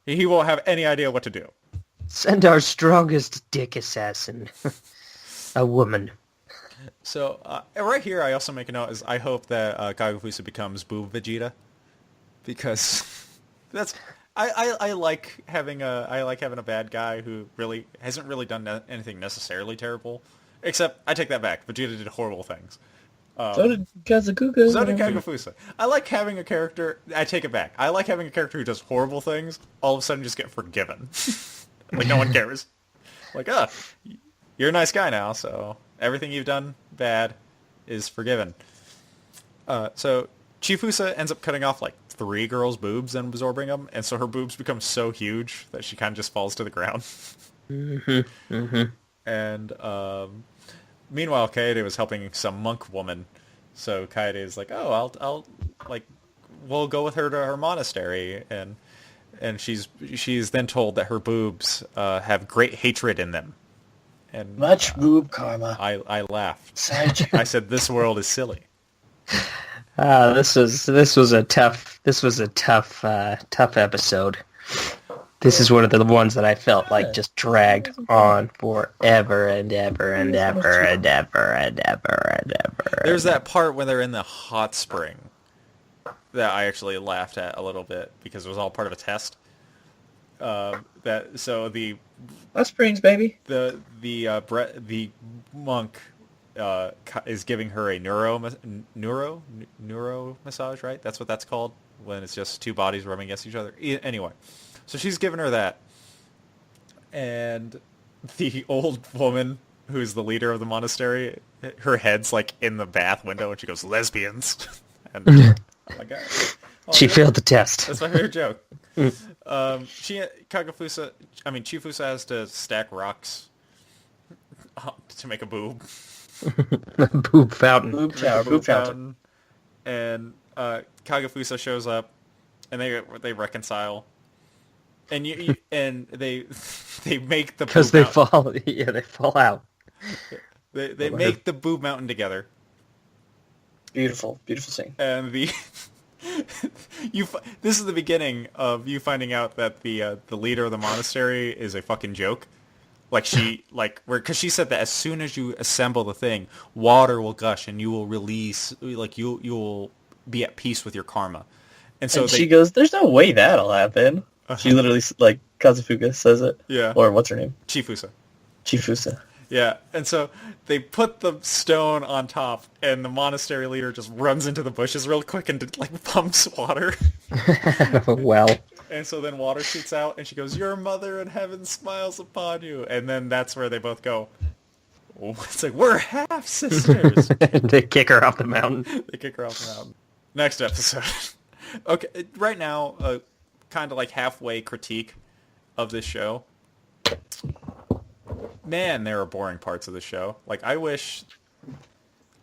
He won't have any idea what to do. Send our strongest dick assassin. A woman. So, right here, I also make a note, is I hope that Kagefusa becomes Boob Vegeta, because that's... I like having a bad guy who really hasn't really done anything necessarily terrible, except I take that back. Vegeta did horrible things. So did Kazukuga. So did Kagefusa. I like having a character... I take it back. I like having a character who does horrible things, all of a sudden just get forgiven. Like, no one cares. Like, you're a nice guy now, so everything you've done bad is forgiven. So Chifusa ends up cutting off, like, 3 girls' boobs and absorbing them, and so her boobs become so huge that she kind of just falls to the ground. And meanwhile, Kaede was helping some monk woman. So Kaede is like, oh, I'll like, we'll go with her to her monastery, and she's then told that her boobs have great hatred in them. And Much boob karma. I laughed. Side I said, this world is silly. This was a tough episode. This is one of the ones that I felt like just dragged on forever and ever and ever and ever and ever and ever. There's that part when they're in the hot spring that I actually laughed at a little bit, because it was all part of a test. The Hot springs, baby. the monk is giving her a neuro massage, right? That's what that's called, when it's just 2 bodies rubbing against each other. Anyway, so she's giving her that, and the old woman who's the leader of the monastery, her head's like in the bath window, and she goes, lesbians. And oh my god, She failed the test. that's my favorite joke. Chifusa has to stack rocks to make a boob. Boob fountain. Boob tower. Boob fountain. And Kagefusa shows up, and they reconcile, and and they make the Because boob they fall. Yeah, they fall out. they make the boob mountain together, Beautiful. Beautiful scene. and this is the beginning of you finding out that the leader of the monastery is a fucking joke. Like because she said that as soon as you assemble the thing, water will gush and you will release, like you will be at peace with your karma. And so She goes, there's no way that'll happen. She literally, like, Kazufuga says it. Yeah. Or what's her name? Chifusa. Chifusa. Yeah, and so they put the stone on top, and the monastery leader just runs into the bushes real quick and, like, pumps water. Well. And so then water shoots out, and she goes, your mother in heaven smiles upon you. And then that's where they both go, It's like, we're half sisters. They kick her off the mountain. They kick her off the mountain. Next episode. Okay, right now, kind of like halfway critique of this show. Man, there are boring parts of the show. Like, I wish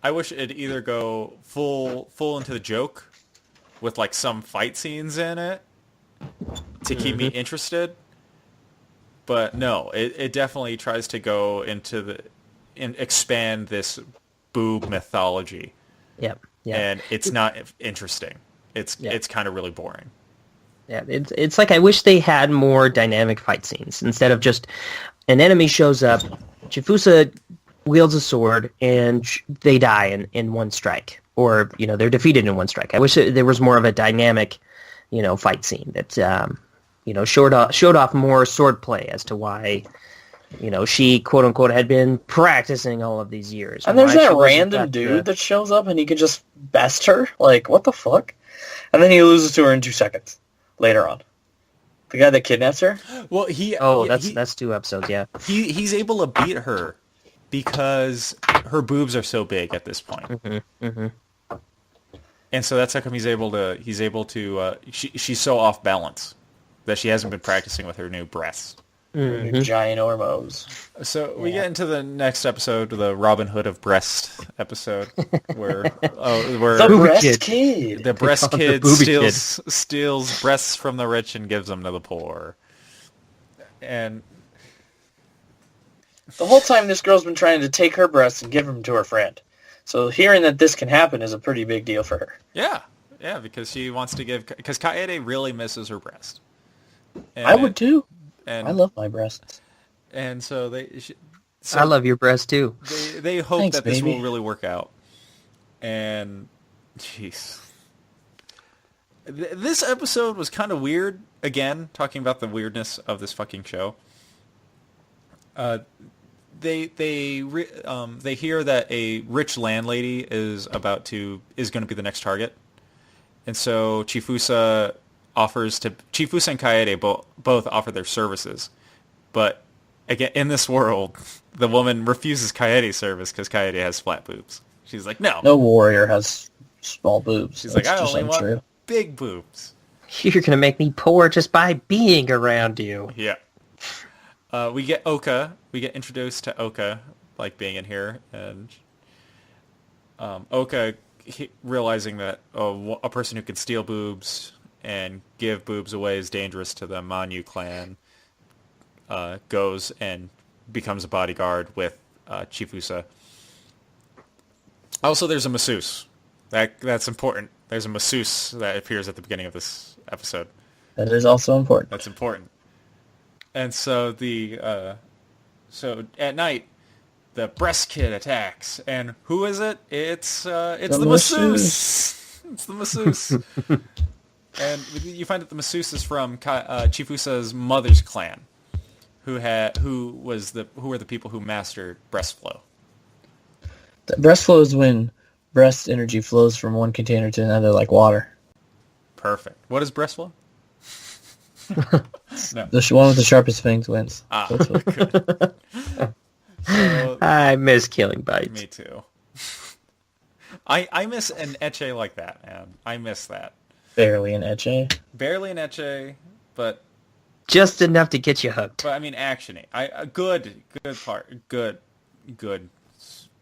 it'd either go full into the joke with like some fight scenes in it to keep me interested. But no, it definitely tries to go into and expand this boob mythology. Yep. Yeah. And it's not interesting. It's kind of really boring. Yeah, it's like I wish they had more dynamic fight scenes instead of just an enemy shows up, Chifusa wields a sword, and they die in one strike, or they're defeated in one strike. I wish there was more of a dynamic, fight scene that showed off more sword play as to why she quote unquote had been practicing all of these years. And there's that random dude that shows up and he could just best her. Like, what the fuck? And then he loses to her in 2 seconds later on. The guy that kidnaps her? Well, that's 2 episodes, yeah. He's able to beat her because her boobs are so big at this point. Mm-hmm, mm-hmm. And so that's how come he's able to she's so off balance that she hasn't been practicing with her new breasts. Mm-hmm. Giant ormos. So we get into the next episode, the Robin Hood of breast episode, where the breast kid. The breast kid steals breasts from the rich and gives them to the poor. And the whole time this girl's been trying to take her breasts and give them to her friend. So hearing that this can happen is a pretty big deal for her. Yeah, because she wants to because Kaede really misses her breast. And, I would too. And I love my breasts. And so I love your breast too. They hope Thanks, that this baby. will really work out. And jeez. This episode was kind of weird, again, talking about the weirdness of this fucking show. They hear that a rich landlady is going to be the next target. And so Chifusa and Kaede both offer their services. But again, in this world, the woman refuses Kaede's service because Kaede has flat boobs. She's like, no. No warrior has small boobs. She's That's like, I just only untrue. want big boobs. You're going to make me poor just by being around you. Yeah. We get Oka. We get introduced to Oka, like, being in here. And Oka, realizing that a person who can steal boobs and give boobs away is dangerous to the Manyuu clan, goes and becomes a bodyguard with Chifusa. Also, there's a masseuse. That's important. There's a masseuse that appears at the beginning of this episode. That is also important. That's important. And so so at night, the breast kid attacks, and who is it? It's the masseuse. It's the masseuse. And you find that the masseuse is from Chifusa's mother's clan, who were the people who mastered breast flow. The breast flow is when breast energy flows from one container to another like water. Perfect. What is breast flow? No. The one with the sharpest fangs wins. Good. So, I miss killing bites. me too. I miss an ecche like that, man. I miss that. Barely an ecche. Barely an ecche, but Just enough to get you hooked. I mean actiony. Good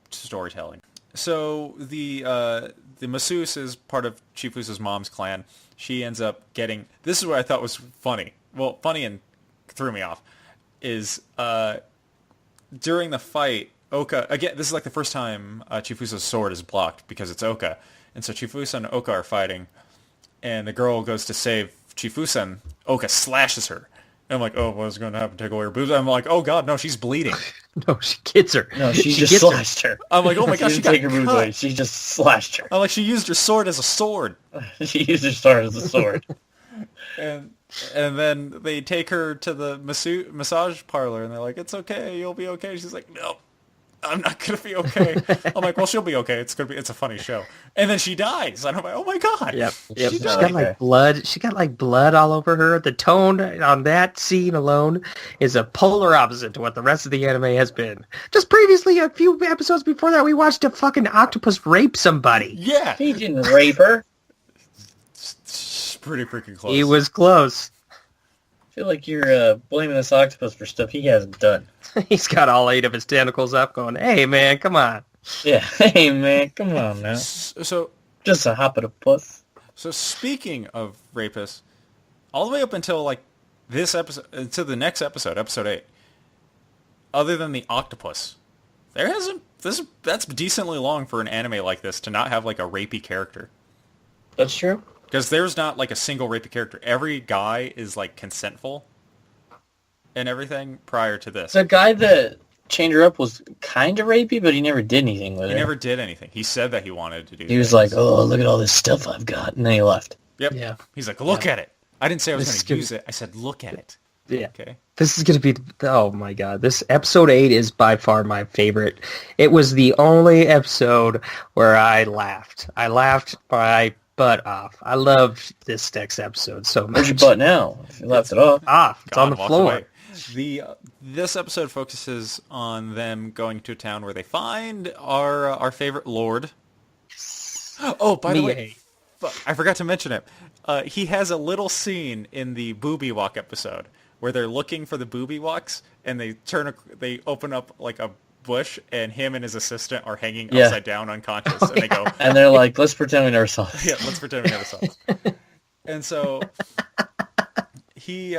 storytelling. So the masseuse is part of Chifusa's mom's clan. She ends up getting. This is what I thought was funny. Well, funny and threw me off. Is during the fight, Oka again. This is like the first time Chifusa's sword is blocked because it's Oka, and so Chifusa and Oka are fighting, and the girl goes to save Chifusa, and Oka slashes her. And I'm like, oh, what's going to happen? Take away her boobs? I'm like, oh god, no, she's bleeding. No, she gets her. No, she just gets slashed her. I'm like, oh my gosh, She she didn't got take her boobs away. cut. She just slashed her. I'm like, she used her sword as a sword. She used her sword as a sword. And then they take her to the massage parlor, and they're like, it's okay, you'll be okay. She's like, no, I'm not gonna be okay. I'm like, well, she'll be okay. It's a funny show. And then she dies. And I'm like, oh my god. Yep. She She died. got like blood. She got like blood all over her. The tone on that scene alone is a polar opposite to what the rest of the anime has been. Just previously, a few episodes before that, we watched a fucking octopus rape somebody. Yeah. He didn't rape her. It's pretty freaking close. He was close. I feel like you're blaming this octopus for stuff he hasn't done. He's got all 8 of his tentacles up going, hey, man, come on. Yeah, hey man, come on now. So Just a hoppity-puss. So speaking of rapists, all the way up until like this episode, to the next episode, episode 8, other than the octopus, there hasn't. That's decently long for an anime like this to not have like a rapey character. That's true. Because there's not like a single rapey character. Every guy is like consentful and everything prior to this. The guy that chained her up was kind of rapey, but he never did anything with He her. never did anything. He said that he wanted to do. He was things. like, "Oh, look at all this stuff I've got," and then he left. Yep. Yeah. He's like, look at it. I didn't say I was This going to is use it. I said, look at it. Yeah. Okay. This is going to be, oh my god, this episode 8 is by far my favorite. It was the only episode where I laughed. I laughed my butt off. I loved this next episode so much. Where's your butt now? If you left it off. It's on the walked floor. away. This episode focuses on them going to a town where they find our favorite lord. Oh, by the way, I forgot to mention it. He has a little scene in the Booby Walk episode where they're looking for the Booby Walks, and they open up like a bush, and him and his assistant are hanging upside down unconscious, and they go, And they're like, "Let's pretend we never saw this." yeah, let's pretend we never saw this. And so he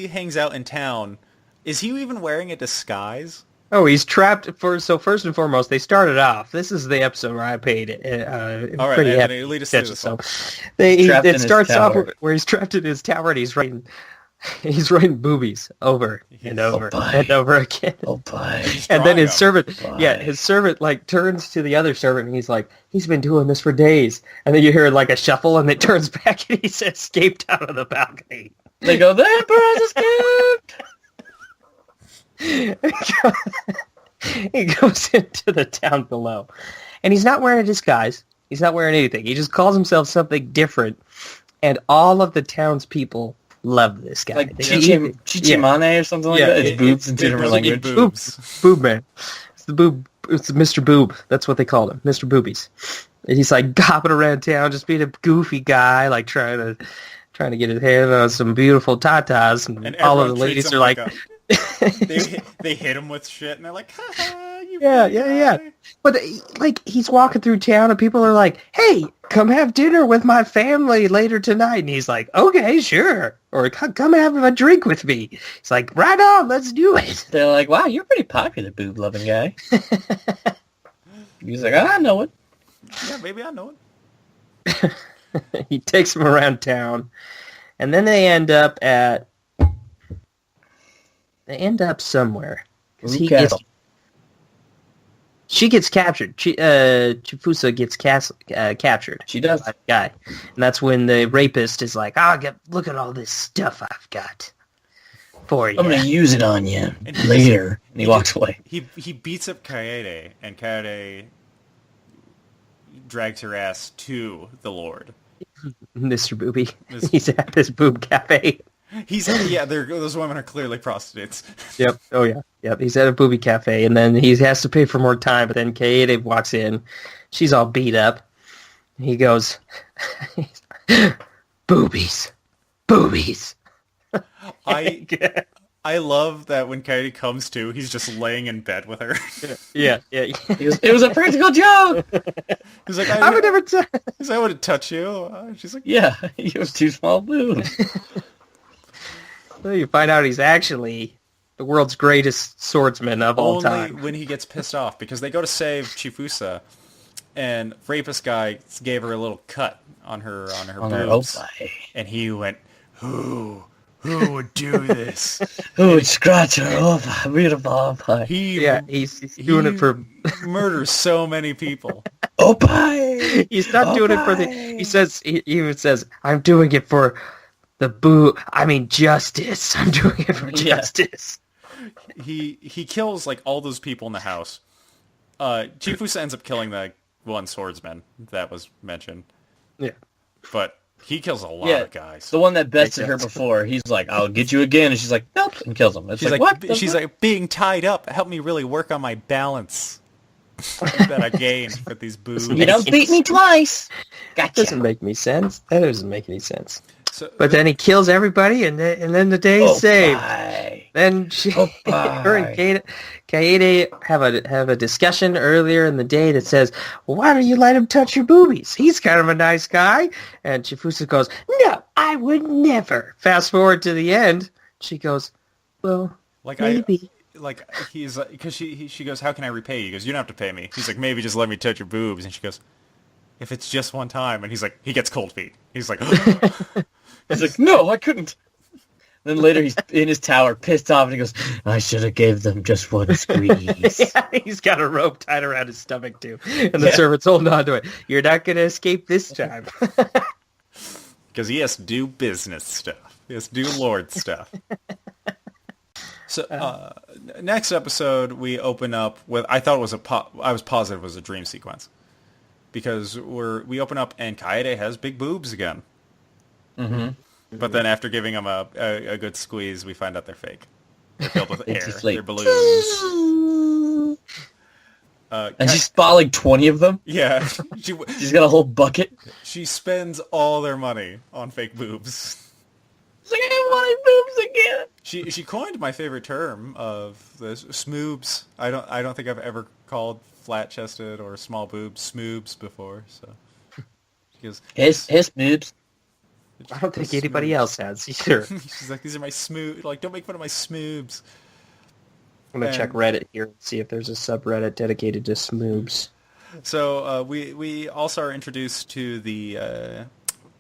hangs out in town. Is he even wearing a disguise? Oh, he's trapped so first and foremost, they started off. This is the episode where I paid All right, pretty Anthony, heavy lead us through attention. this one. It his starts off tower. where he's trapped in his tower and he's writing boobies over and over and over again. Oh, bye. And then his drawing servant, his servant like turns to the other servant and he's like, he's been doing this for days. And then you hear like a shuffle and it turns back and he's escaped out of the balcony. They go, "The Emperor has escaped!" He goes into the town below. And he's not wearing a disguise. He's not wearing anything. He just calls himself something different. And all of the townspeople love this guy. Like They- Chichimane or something like that. It's boobs in two different languages. Boobs. Boob man. It's the boob. It's Mr. Boob. That's what they called him, Mr. Boobies. And he's like hopping around town, just being a goofy guy, like trying to get his hand on some beautiful tatas, and all of the everyone treats ladies him are like, they hit him with shit, and they're like, ha ha, you yeah, funny yeah. guy. But like he's walking through town, and people are like, "Hey, come have dinner with my family later tonight," and he's like, "Okay, sure," or "Come have a drink with me." He's like, "Right on, let's do it." They're like, "Wow, you're a pretty popular boob-loving guy." He's like, "I know it." Yeah, maybe I know it. He takes him around town, and then they end up somewhere because she gets captured. Chifusa gets captured. She does. By the guy, and that's when the rapist is like, look at all this stuff I've got for you." I'm gonna use it on you And later. And he walks away. He beats up Kaede, and Kaede drags her ass to the Lord. Mr. Booby. He's at this boob cafe. Those women are clearly prostitutes. Yep. Oh yeah. Yep. He's at a booby cafe, and then he has to pay for more time. But then Kaede walks in. She's all beat up. He goes, "Boobies, boobies." I love that when Kaede comes to, he's just laying in bed with her. Yeah. It was a practical joke. He's like, I would never. He's like, I wouldn't touch you. She's like, Yeah, you have two small boobs. Well, you find out he's actually the world's greatest swordsman of all only time. when he gets pissed off, because they go to save Chifusa, and rapist guy gave her a little cut on her boobs, and he went, who would do this? Who would scratch her over? Beautiful opie. He's doing it for. murders so many people. Opie! He's not doing it for the. He says he even says, "I'm doing it for the justice. I'm doing it for justice." he kills like all those people in the house. Chifusa ends up killing the one swordsman that was mentioned, Yeah. but he kills a lot Yeah, of guys. the one that bested her before. He's like, "I'll get you again," and she's like, "Nope," and kills him. It's She's like, like, what? the she's fuck? like, being tied up helped me really work on my balance that I gained with these boobs. You don't beat me twice. That doesn't make any sense. That doesn't make any sense. So, But then he kills everybody, and then the day is saved. Bye. Then her and Kaede have a discussion earlier in the day that says, well, "Why don't you let him touch your boobies? He's kind of a nice guy." And Chifusa goes, "No, I would never." Fast forward to the end, she goes, "Well, like maybe." he's because she goes, "How can I repay you?" He goes, "You don't have to pay me." He's like, "Maybe just let me touch your boobs." And she goes, "If it's just one time." And he's like, he gets cold feet. He's like, He's like, "No, I couldn't." Then later he's in his tower, pissed off, and he goes, "I should have gave them just one squeeze." Yeah, he's got a rope tied around his stomach too, and the servant's holding on to it. "You're not going to escape this time." because he has to do business stuff. He has to do Lord stuff. So next episode we open up with, I thought it was I was positive it was a dream sequence, because we open up and Kaede has big boobs again. Mm-hmm. But then after giving them a good squeeze, we find out they're fake. They're filled with air. just like, They're balloons. And she's bought like 20 of them. Yeah. She's got a whole bucket. She spends all their money on fake boobs. She's like, "I want boobs again." She coined my favorite term of the smoobs. I don't think I've ever called flat-chested or small boobs smoobs before. So she goes, His boobs. I don't think anybody else has either. She's like, "These are my smoob. Like, don't make fun of my smoobs." I'm going to check Reddit here and see if there's a subreddit dedicated to smoobs. So we also are introduced to the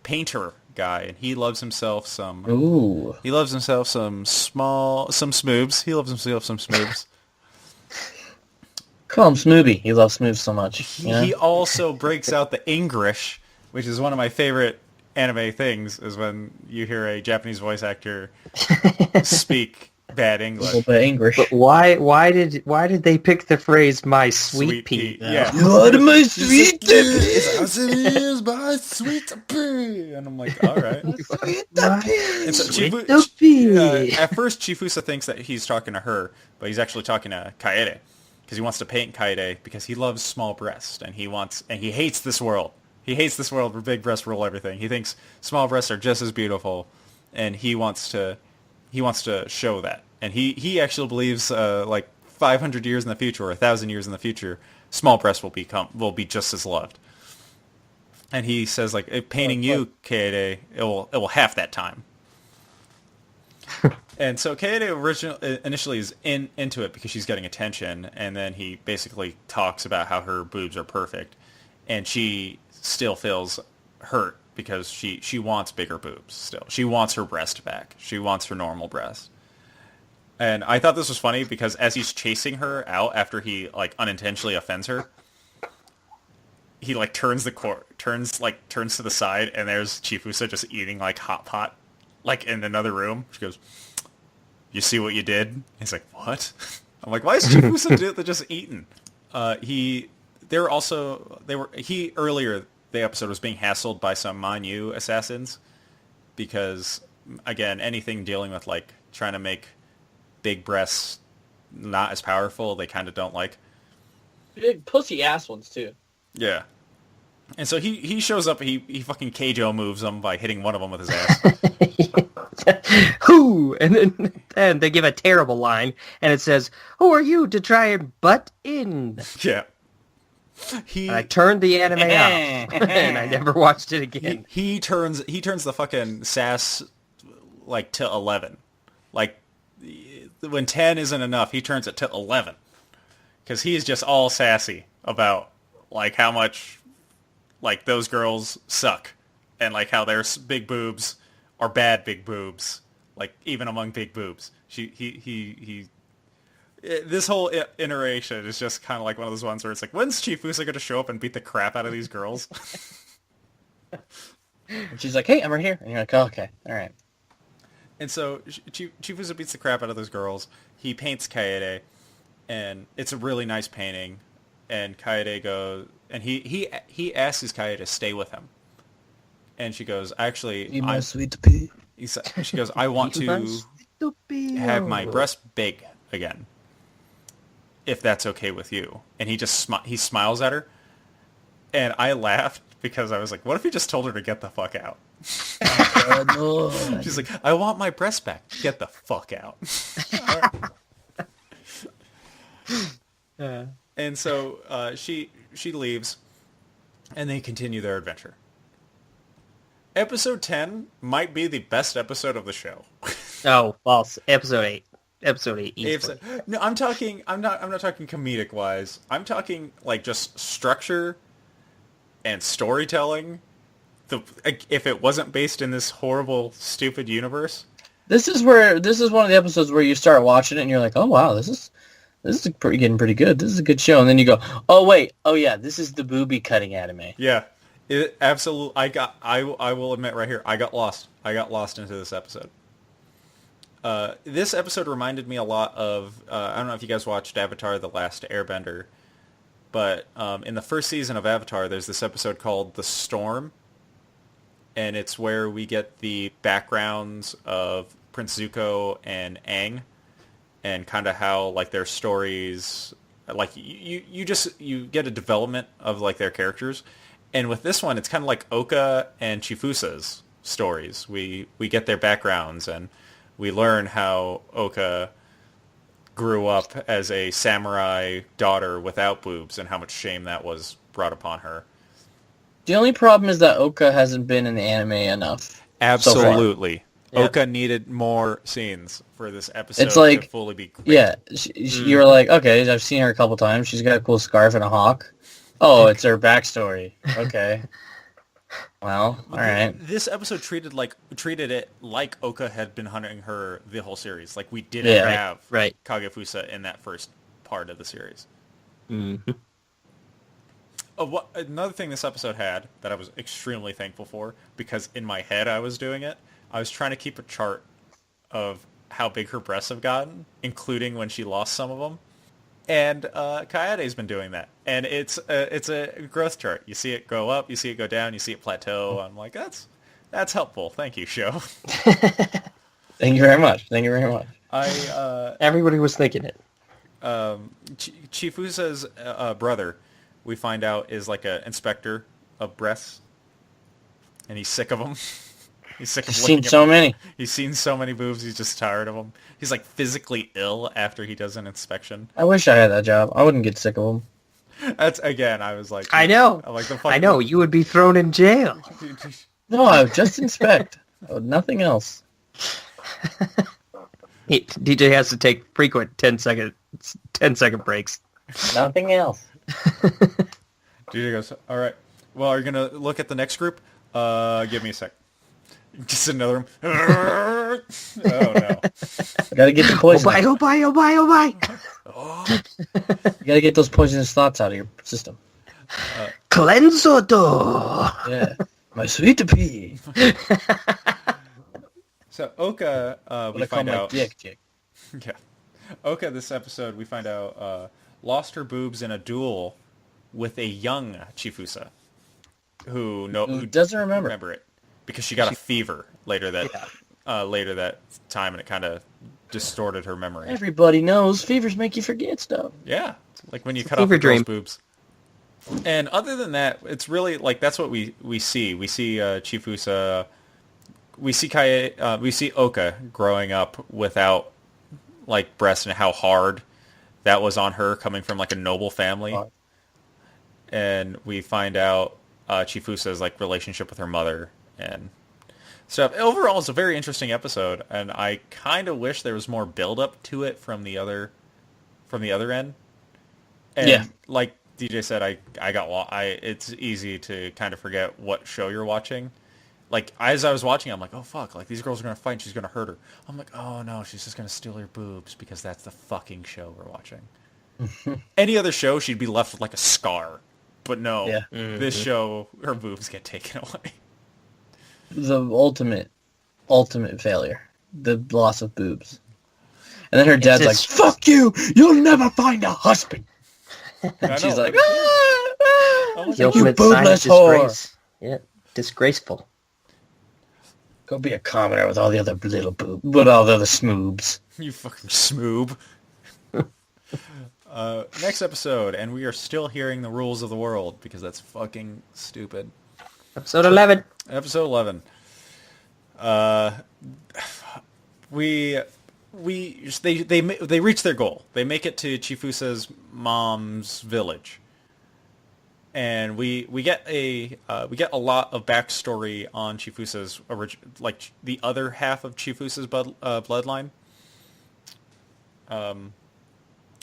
painter guy, and he loves himself some. Ooh. He loves himself some smoobs. He loves himself some smoobs. Call him Smooby. He loves Smoob so much. He also breaks out the English, which is one of my favorite anime things, is when you hear a Japanese voice actor speak bad A English. little bit English. But why did they pick the phrase "my sweet pea"? Though? Yeah. You're my sweet my sweet pea. And I'm like, all right. And so Sweet at first, Chifusa thinks that he's talking to her, but he's actually talking to Kaede, because he wants to paint Kaede because he loves small breasts, and he hates this world. He hates this world where big breasts rule everything. He thinks small breasts are just as beautiful, and he wants to show that. And he actually believes like 500 years in the future or 1,000 years in the future, small breasts will be just as loved. And he says, like, painting you, Kaede, it will half that time. And so Kaede initially is into it because she's getting attention, and then he basically talks about how her boobs are perfect, and she still feels hurt because she wants bigger boobs still. She wants her breast back. She wants her normal breast. And I thought this was funny because as he's chasing her out after he like unintentionally offends her, he like turns to the side, and there's Chifusa just eating like hot pot like in another room. She goes, "You see what you did?" He's like, "What?" I'm like, "Why is Chifusa just eating?" Earlier the episode was being hassled by some Manyuu assassins because, again, anything dealing with like trying to make big breasts not as powerful, they kind of don't like. Big pussy ass ones too. Yeah. And so he shows up, he fucking Keijo moves them by hitting one of them with his ass. Who? And then they give a terrible line, and it says, "Who are you to try and butt in?" Yeah. And I turned the anime off, and I never watched it again. He turns the fucking sass like to 11. Like when 10 isn't enough, he turns it to 11. Cuz he's just all sassy about like how much like those girls suck, and like how their big boobs are bad big boobs, like even among big boobs. This whole iteration is just kind of like one of those ones where it's like, when's Chifusa going to show up and beat the crap out of these girls? And she's like, "Hey, I'm right here." And you're like, "Oh, okay, all right." And so Chifusa beats the crap out of those girls. He paints Kaede, and it's a really nice painting. And Kaede goes, and he asks Kaede to stay with him. And she goes, actually, Be my sweet pea. she goes, I want to have my breast big again, if that's okay with you. And he just he smiles at her, and I laughed because I was like, what if he just told her to get the fuck out? No. She's like, I want my breast back. Get the fuck out. And so she leaves, and they continue their adventure. Episode 10 might be the best episode of the show. Oh, false. Episode 8. Episode 8. Easily. No, I'm not talking comedic wise. I'm talking like just structure and storytelling. If it wasn't based in this horrible, stupid universe. This is one of the episodes where you start watching it and you're like, oh wow, this is getting pretty good. This is a good show. And then you go, oh wait, oh yeah, this is the booby cutting anime. Yeah. It absolutely. I will admit right here, I got lost. I got lost into this episode. This episode reminded me a lot of. I don't know if you guys watched Avatar: The Last Airbender, but in the first season of Avatar, there's this episode called The Storm, and it's where we get the backgrounds of Prince Zuko and Aang, and kind of how like their stories, like you get a development of like their characters. And with this one, it's kind of like Oka and Chifusa's stories. We get their backgrounds, and we learn how Oka grew up as a samurai daughter without boobs, and how much shame that was brought upon her. The only problem is that Oka hasn't been in the anime enough. Absolutely. So far. Oka needed more scenes for this episode It's like, to fully be great. Yeah, you're like, okay, I've seen her a couple times. She's got a cool scarf and a hawk. Oh, it's her backstory. Okay. Well, all right. This episode treated it like Oka had been hunting her the whole series. Like we didn't have Kagefusa in that first part of the series. Mm-hmm. Another thing this episode had that I was extremely thankful for, because in my head I was doing it, I was trying to keep a chart of how big her breasts have gotten, including when she lost some of them. And Kaede's been doing that, and it's a growth chart. You see it go up, you see it go down, you see it plateau. I'm like, that's helpful. Thank you, show. Thank you very much. Everybody was thinking it. Chifusa's brother, we find out, is like an inspector of breasts, and he's sick of them. He's sick of looking at so many. He's seen so many boobs. He's just tired of them. He's like physically ill after he does an inspection. I wish I had that job. I wouldn't get sick of them. That's again. I was like, I know. I'm like, I know. You would be thrown in jail. No, I would just inspect. Nothing else. DJ has to take frequent 10-second breaks. Nothing else. DJ goes, all right. Well, are you gonna look at the next group? Give me a sec. Just another room. Oh no! Gotta get the poison. Oh bye. You gotta get those poisonous thoughts out of your system. Cleansoto. Yeah, my sweet pea. So Oka, we find out. Dick. Yeah, Oka. This episode, we find out lost her boobs in a duel with a young Chifusa, who doesn't remember it. Because she got a fever later that time, and it kind of distorted her memory. Everybody knows fevers make you forget stuff. Yeah, like when you cut off a girl's boobs. And other than that, it's really like that's what we see. We see Chifusa. We see Oka growing up without like breasts, and how hard that was on her, coming from like a noble family. And we find out Chifusa's like relationship with her mother and stuff. Overall, it's a very interesting episode, and I kind of wish there was more build up to it from the other end. And like DJ said, it's easy to kind of forget what show you're watching. Like as I was watching, I'm like, oh fuck, like these girls are gonna fight and she's gonna hurt her. I'm like, oh no, she's just gonna steal her boobs, because that's the fucking show we're watching. Any other show, she'd be left with like a scar. But no, this show, her boobs get taken away. The ultimate failure. the loss of boobs. And then her dad's like, just- "Fuck you! You'll never find a husband." I And she's know, like, but- "Ah, The you ultimate sign of boobless whore. disgrace. Yeah, disgraceful. Go be a commoner with all the other little with all the other smoobs." You fucking smoob. Next episode, and we are still hearing the rules of the world because that's fucking stupid. Episode 11. Episode 11. They reach their goal. They make it to Chifusa's mom's village, and we get a lot of backstory on Chifusa's like the other half of Chifusa's bloodline.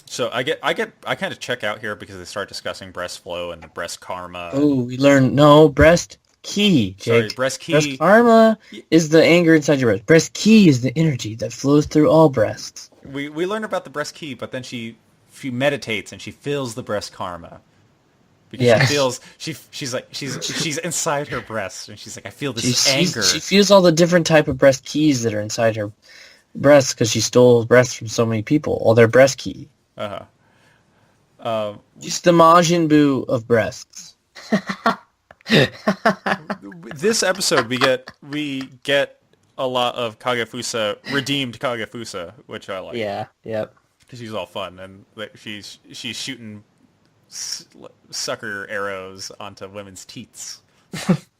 So I kind of check out here because they start discussing breast flow and the breast karma. Oh, we learn breast ki, Sorry, Jake. breast ki. Breast karma is the anger inside your breast. Breast ki is the energy that flows through all breasts. We learn about the breast ki, but then she meditates and she feels the breast karma. Because Yes. she feels she's inside her breast and she's like, I feel this anger. She feels all the different type of breast keys that are inside her breasts because she stole breasts from so many people. All their breast key. Just the Majin Buu of breasts. This episode we get a lot of Kagafusa, redeemed Kagafusa, which I like. Yeah, yep. Because she's all fun and she's shooting sucker arrows onto women's teats.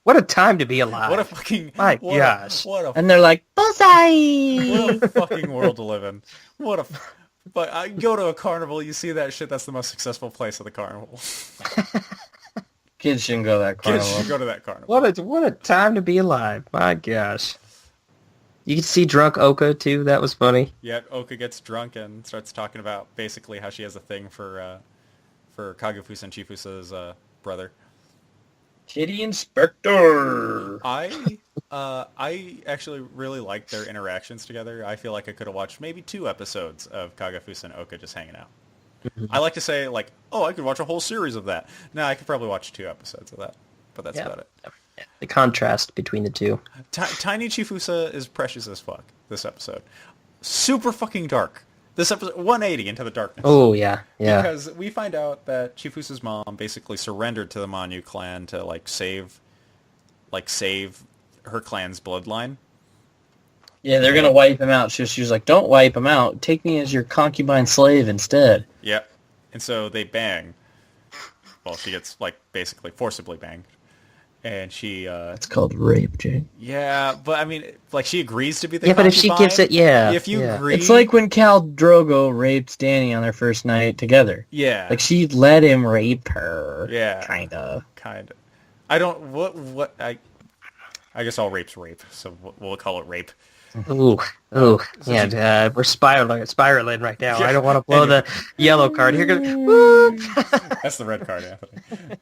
What a time to be alive. What a fucking gosh. And they're like, bullseye! What a fucking world to live in. But I go to a carnival, you see that shit, that's the most successful place at the carnival. Kids shouldn't go to that Kids carnival. should go to that carnival. What a time to be alive. My gosh. You can see drunk Oka too. That was funny. Yeah, Oka gets drunk and starts talking about basically how she has a thing for Kagafusa and Chifusa's brother. Kitty Inspector! I actually really like their interactions together. I feel like I could have watched maybe 2 episodes of Kagafusa and Oka just hanging out. I like to say, like, oh, I could watch a whole series of that. No, I could probably watch 2 episodes of that, but that's about it. The contrast between the two. Tiny Chifusa is precious as fuck, this episode. Super fucking dark. This episode, 180 into the darkness. Oh, yeah, yeah. Because we find out that Chifusa's mom basically surrendered to the Manyuu clan to, save her clan's bloodline. Yeah, they're going to wipe him out. She was like, don't wipe him out. Take me as your concubine slave instead. Yep. And so they bang. Well, she gets, basically forcibly banged. And she, It's called rape, Jake. yeah, but I mean, she agrees to be the Yeah, but if she concubine. gives it, yeah. If you yeah. agree. It's like when Khal Drogo raped Dany on their first night together. Yeah. Like, she let him rape her. Yeah. Kinda. Kind of. I don't, I guess all rape's rape, so we'll call it rape. Ooh. Yeah, we're spiraling right now. I don't want to blow the yellow card. Here goes. Whoop. That's the red card, Anthony.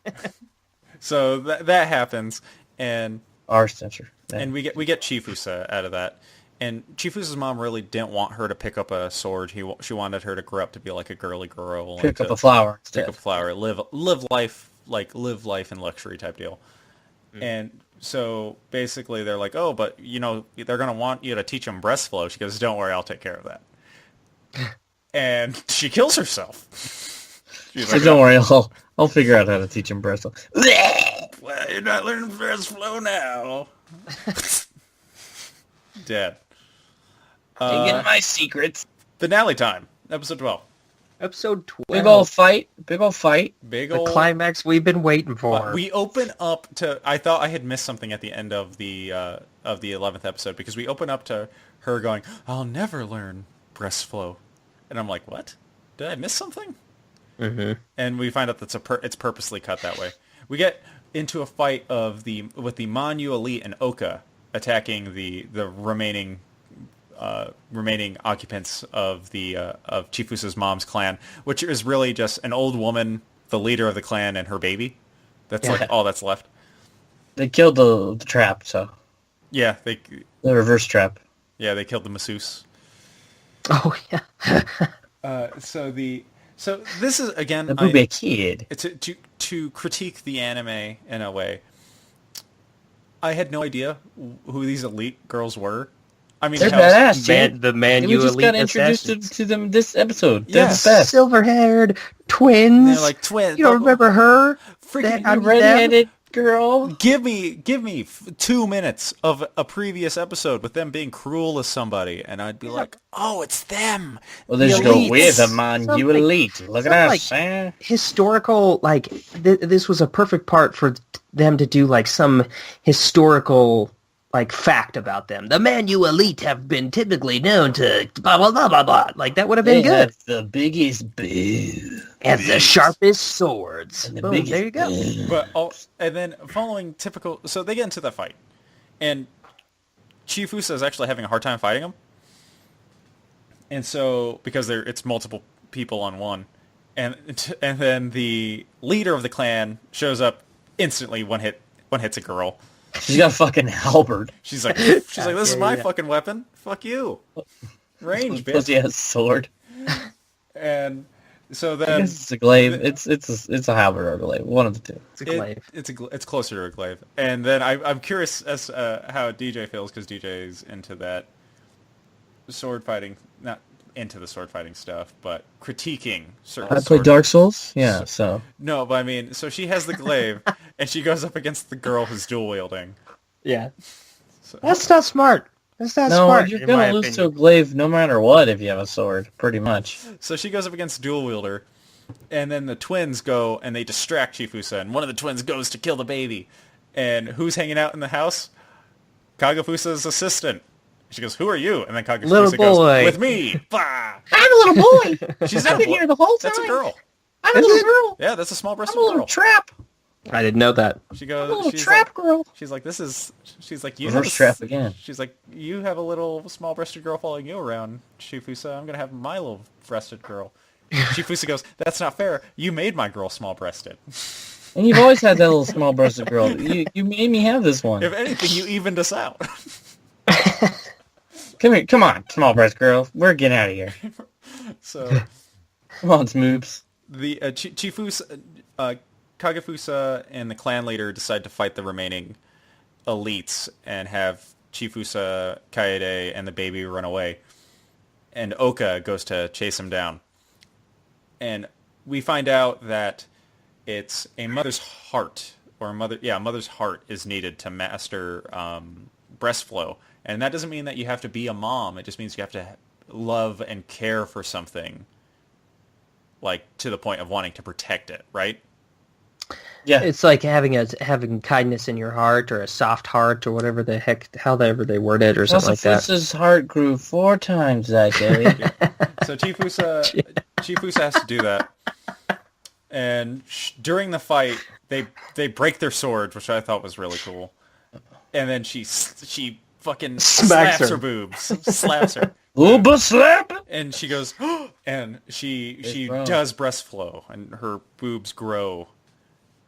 So that happens, and Our censor. we get Chifusa out of that. And Chifusa's mom really didn't want her to pick up a sword. She wanted her to grow up to be like a girly girl. Pick and up a flower Pick instead. up a flower. Live life, live life in luxury type deal. And so basically they're like, oh, but they're going to want you to teach them breast flow. She goes, don't worry, I'll take care of that. And she kills herself. She's So don't worry, I'll figure out how to teach him breast. well, you're not learning breast flow now. Dead. Taking my secrets. Finale time. Episode 12. Episode 12. Big ol' fight. Big The old climax we've been waiting for. We open up to. I thought I had missed something at the end of the 11th episode because we open up to her going, "I'll never learn breast flow," and I'm like, "What? Did I miss something?" Mm-hmm. And we find out that's it's purposely cut that way. We get into a fight with the Manyuu elite and Oka attacking the remaining occupants of of Chifusa's mom's clan, which is really just an old woman, the leader of the clan, and her baby. That's all that's left. They killed the trap, so Yeah, the reverse trap. Yeah, they killed the masseuse. Oh, yeah. So this is again The boobie kid. it's to critique the anime in a way. I had no idea who these elite girls were I mean, They're hell's- badass, Jake. The man We you just got elite introduced assassins. to them this episode. They're Yes. the best. Silver-haired twins. They're like twins. You don't remember her? Freaking I The mean, redheaded girl. Give me 2 minutes of a previous episode with them being cruel to somebody, and I'd be like, oh, it's them. Well, they The just go, elites. we're the man, you Something- elite. Look at something us, eh? historical, like, this was a perfect part for them to do, like, some historical, like, fact about them. The Manyuu elite have been typically known to blah, blah, blah, blah, blah. Like, that would have They been good. have the biggest boo. And the sharpest swords. And the Boom, biggest there you go. boo. But and then following typical, so they get into the fight, and Chifusa is actually having a hard time fighting him, and so because it's multiple people on one, and then the leader of the clan shows up instantly. One hits a girl. She's got a fucking halberd. She's like, this Yeah, is my yeah. fucking weapon. Fuck you. Range, Plus bitch. he has a sword. And so I then guess it's a glaive. It's a halberd or a glaive. One of the two. It's a glaive. it's closer to a glaive. And then I'm curious as how DJ feels, because DJ's into that sword fighting, not into the sword fighting stuff, but critiquing certain. I played sword- Dark Souls. Yeah, so No, but I mean, so she has the glaive, and she goes up against the girl who's dual wielding. Yeah. So, That's not smart. That's not no, smart. you're in my gonna lose to a opinion. glaive no matter what if you have a sword. Pretty much. so she goes up against dual wielder, and then the twins go and they distract Chifusa, and one of the twins goes to kill the baby. And who's hanging out in the house? Kagafusa's assistant. She goes, "Who are you?" And then Kagafusa Little boy. goes, "With me." Bah! I'm a little boy. She's I've not been a boy. here the whole time. That's a girl. I'm a Is little it? girl. Yeah, that's a I'm small-breasted a little girl. trap. I didn't know that. She I'm goes, a little she's trap like, girl. she's like, she's like, you Reverse have a trap again. She's like, you have a little small-breasted girl following you around, Chifusa. I'm gonna have my little-breasted girl. Chifusa goes, that's not fair. You made my girl small-breasted. And you've always had that little small-breasted girl. You made me have this one. If anything, you evened us out. Come here, come on, small-breasted girl. We're getting out of here. So Come on, Smoops. the Chifusa, Kagafusa, and the clan leader decide to fight the remaining elites and have Chifusa, Kaede, and the baby run away. And Oka goes to chase him down. And we find out that it's a mother's heart, or a mother's heart is needed to master breast flow. And that doesn't mean that you have to be a mom. It just means you have to love and care for something, like to the point of wanting to protect it, right? Yeah. It's like having kindness in your heart, or a soft heart, or whatever the heck, however they word it, or something like that. Chifusa's heart grew 4 times that day. So Chifusa has to do that. And during the fight, they break their swords, which I thought was really cool. And then she fucking slaps her. her boobs, slaps her. Uber slap! And she goes, and she grown. does breast flow, and her boobs grow,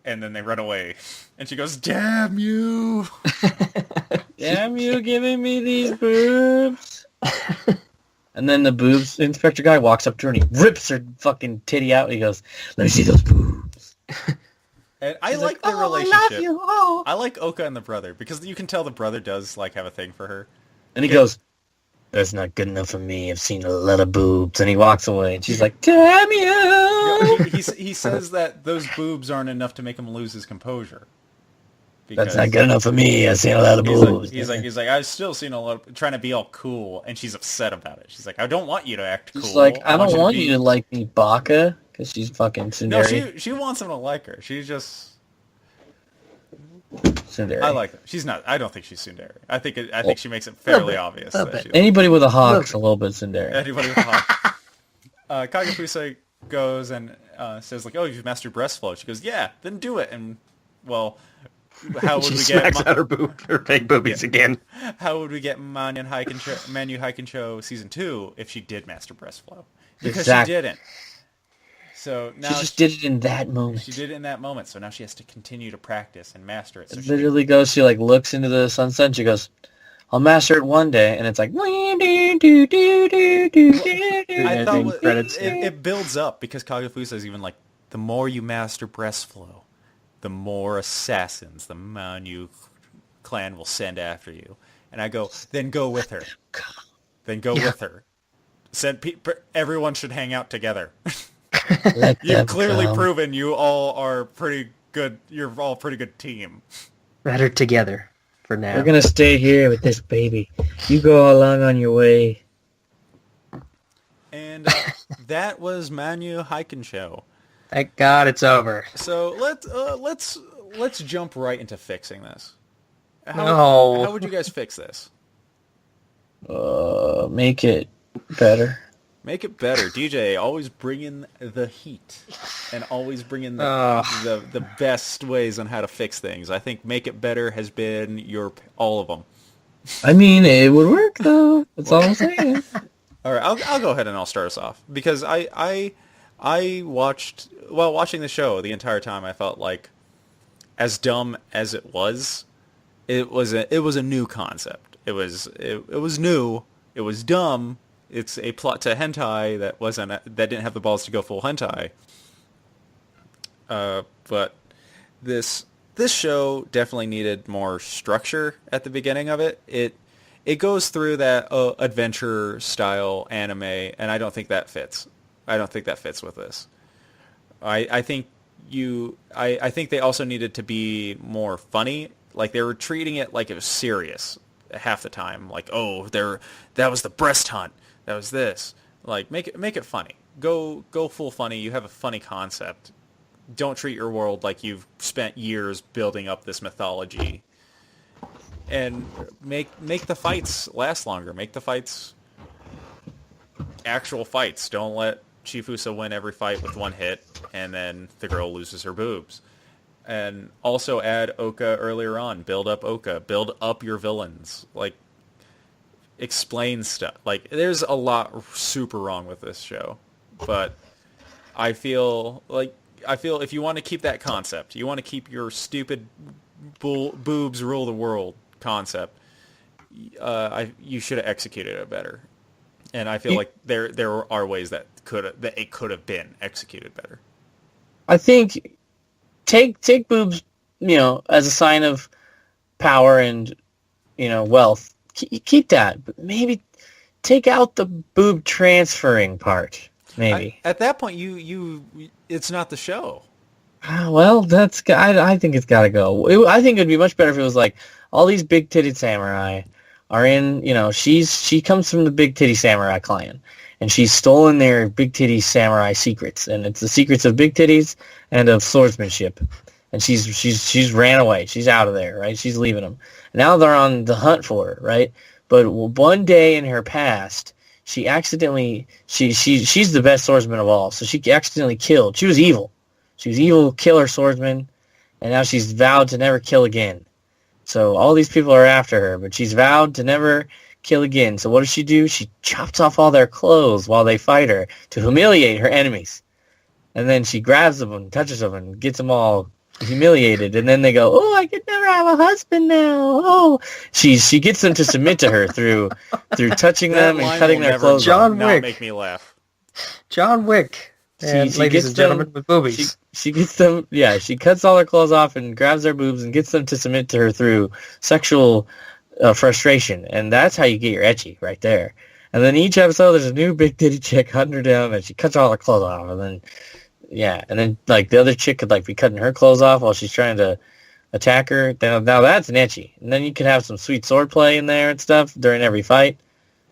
and then they run away. And she goes, "Damn you!" Damn you giving me these boobs. And then the boobs inspector guy walks up to her and he rips her fucking titty out and he goes, let me see those boobs. And I She's like their "Oh, relationship. I love you. Oh. I like Oka and the brother, because you can tell the brother does like have a thing for her. And he goes, that's not good enough for me. I've seen a lot of boobs. And he walks away and she's like, damn you. He says that those boobs aren't enough to make him lose his composure. That's not good enough for me. I've seen a lot of boobs. He's like, I've still seen a lot of, trying to be all cool, and she's upset about it. She's like, I don't want you to act cool. She's like, I don't want be-" you to like me, Baka, because she's fucking No, tsundere. she wants him to like her. She's just. Tsundere. I like her. She's not. I don't think she's tsundere. I think she makes it fairly obvious Little that bit. she. Anybody with a hawk's a little bit tsundere. Anybody with a hawk. Kagafusa goes and says like, "Oh, you've mastered breast flow." She goes, "Yeah, then do it." And well, how would She we smacks get? out her fake boobies again. How would we get Manyuu Hikenchou season 2 if she did master breast flow? Because Exactly. she didn't. So now She just did it in that moment. she did it in that moment. So now she has to continue to practice and master it. So It she literally goes, she like looks into the sunset and she goes, I'll master it one day. And it's like, I I thought Ending credits. it builds up, because Kagafusa is even like, the more you master breast flow, the more assassins the Manyuu clan will send after you. And I go, then go with her. Then go with her. Everyone should hang out together. Let them You've clearly come. proven you all are pretty good. You're all a pretty good team. Better together for now. We're gonna stay here with this baby. You go along on your way. And that was Manyuu Hikenchou. Thank God it's over. So let's jump right into fixing this. No. How would you guys fix this? Make it better. Make it better. DJ, always bring in the heat. And always bring in the best ways on how to fix things. I think make it better has been all of them. I mean, it would work though. That's all I'm saying. All right, I'll go ahead and I'll start us off. Because I watched, while watching the show the entire time, I felt like, as dumb as it was a new concept. It was new. It was dumb. It's a plot to hentai that didn't have the balls to go full hentai. But this show definitely needed more structure at the beginning of it. It goes through that adventure style anime, and I don't think that fits. I don't think that fits with this. I think they also needed to be more funny. Like, they were treating it like it was serious half the time. Like, oh, that was the breast hunt. That was this. Like, make it funny. Go full funny. You have a funny concept. Don't treat your world like you've spent years building up this mythology. And make the fights last longer. Make the fights actual fights. Don't let Chifusa win every fight with one hit, and then the girl loses her boobs. And also add Oka earlier on. Build up Oka. Build up your villains. Like, explain stuff. Like, there's a lot super wrong with this show. But I feel if you want to keep that concept, you want to keep your stupid boobs rule the world concept, you should have executed it better. And I feel like there are ways that it could have been executed better. I think take boobs, as a sign of power and, wealth. Keep that, but maybe take out the boob transferring part. Maybe at that point, it's not the show. Well, I think it's got to go. I think it'd be much better if it was like all these big titted samurai are in. She comes from the big titty samurai clan, and she's stolen their big titty samurai secrets, and it's the secrets of big titties and of swordsmanship. And she's ran away. She's out of there, right? She's leaving them. Now they're on the hunt for her, right? But one day in her past, she accidentally she's the best swordsman of all, so she accidentally killed. She was evil. She was evil killer swordsman, and now she's vowed to never kill again. So all these people are after her, but she's vowed to never kill again. So what does she do? She chops off all their clothes while they fight her to humiliate her enemies. And then she grabs them and touches them and gets them all humiliated. And then they go, oh, I could never have a husband now. Oh, she gets them to submit to her through touching them and cutting their clothes off. John Wick. Make me laugh. John Wick. And ladies and gentlemen with boobies. She gets them, she cuts all their clothes off and grabs their boobs and gets them to submit to her through sexual frustration. And that's how you get your ecchi, right there. And then each episode, there's a new big titty chick hunting her down, and she cuts all her clothes off. And then, like, the other chick could, like, be cutting her clothes off while she's trying to attack her. Now that's an ecchi. And then you could have some sweet swordplay in there and stuff during every fight.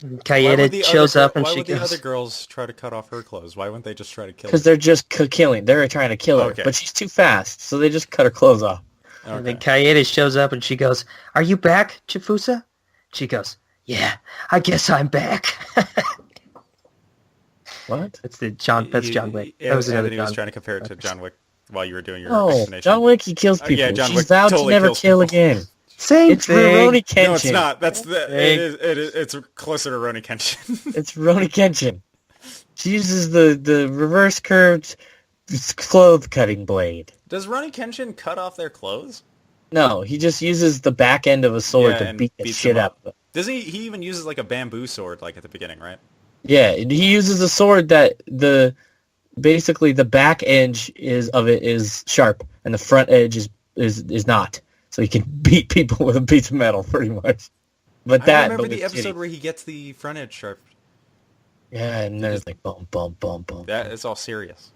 Kaede shows up and she Why would the goes... other girls try to cut off her clothes? Why wouldn't they just try to kill her? Because they're just killing. They're trying to kill her. Okay. But she's too fast, so they just cut her clothes off. Okay. And then Kaede shows up and she goes, are you back, Chifusa? She goes, yeah, I guess I'm back. What? That's John Wick. That was another Anthony was John. trying to compare it to John Wick while you were doing your Oh, explanation. John Wick, he kills people. yeah, John She's Wick vowed totally to never kills kill people. again. Same It's thing. Rurouni Kenshin. No, it's not. It's closer to Rurouni Kenshin. It's Rurouni Kenshin. She uses the reverse curved clothes cutting blade. Does Rurouni Kenshin cut off their clothes? No, he just uses the back end of a sword to and beat the beats shit them out of them. Doesn't he? He even uses like a bamboo sword, like at the beginning, right? Yeah, he uses a sword that basically the back edge is sharp and the front edge is not. So he can beat people with a piece of metal, pretty much. But I remember with the episode titties. where he gets the front edge sharp. Yeah, and then it's like boom, boom, boom, boom. That is all serious.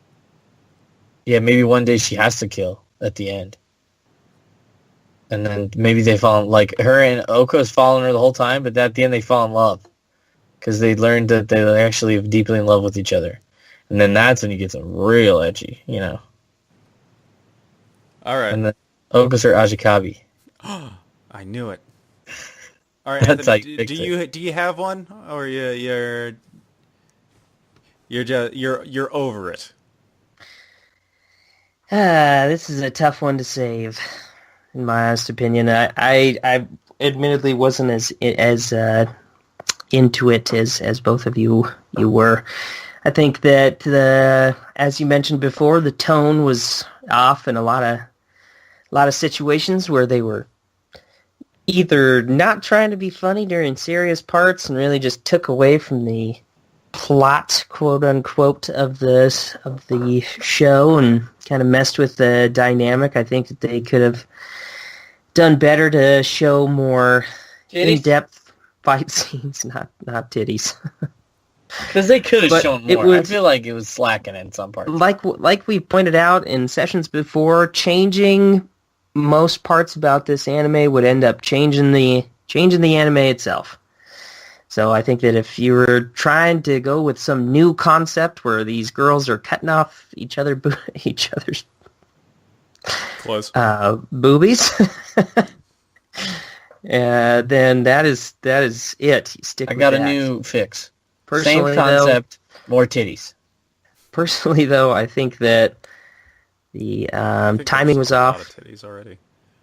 Yeah, maybe one day she has to kill at the end. And then maybe they fall in, like her and Oka's following her the whole time, but at the end they fall in love. Because they learned that they're actually deeply in love with each other. And then that's when you get some real edgy, you know. All right. And then Oka's her Ajikabi. I knew it. All right, That's how Anthony, you do you have one, or you're over it? This is a tough one to save, in my honest opinion. I admittedly wasn't as into it as both of you were. I think that as you mentioned before, the tone was off in a lot of situations where they were either not trying to be funny during serious parts and really just took away from the plot, quote unquote, of the show and kind of messed with the dynamic. I think that they could have done better to show more in-depth fight scenes, not titties. Because they could have But shown it more. was- I feel like it was slacking in some parts. Like we pointed out in sessions before, changing most parts about this anime would end up changing the anime itself. So I think that if you were trying to go with some new concept where these girls are cutting off each other's Close. boobies, then that is it. You stick I with got a that. new fix. Personally, Same concept, more titties. Personally, though, I think that the I think timing there's was a lot off. of titties already.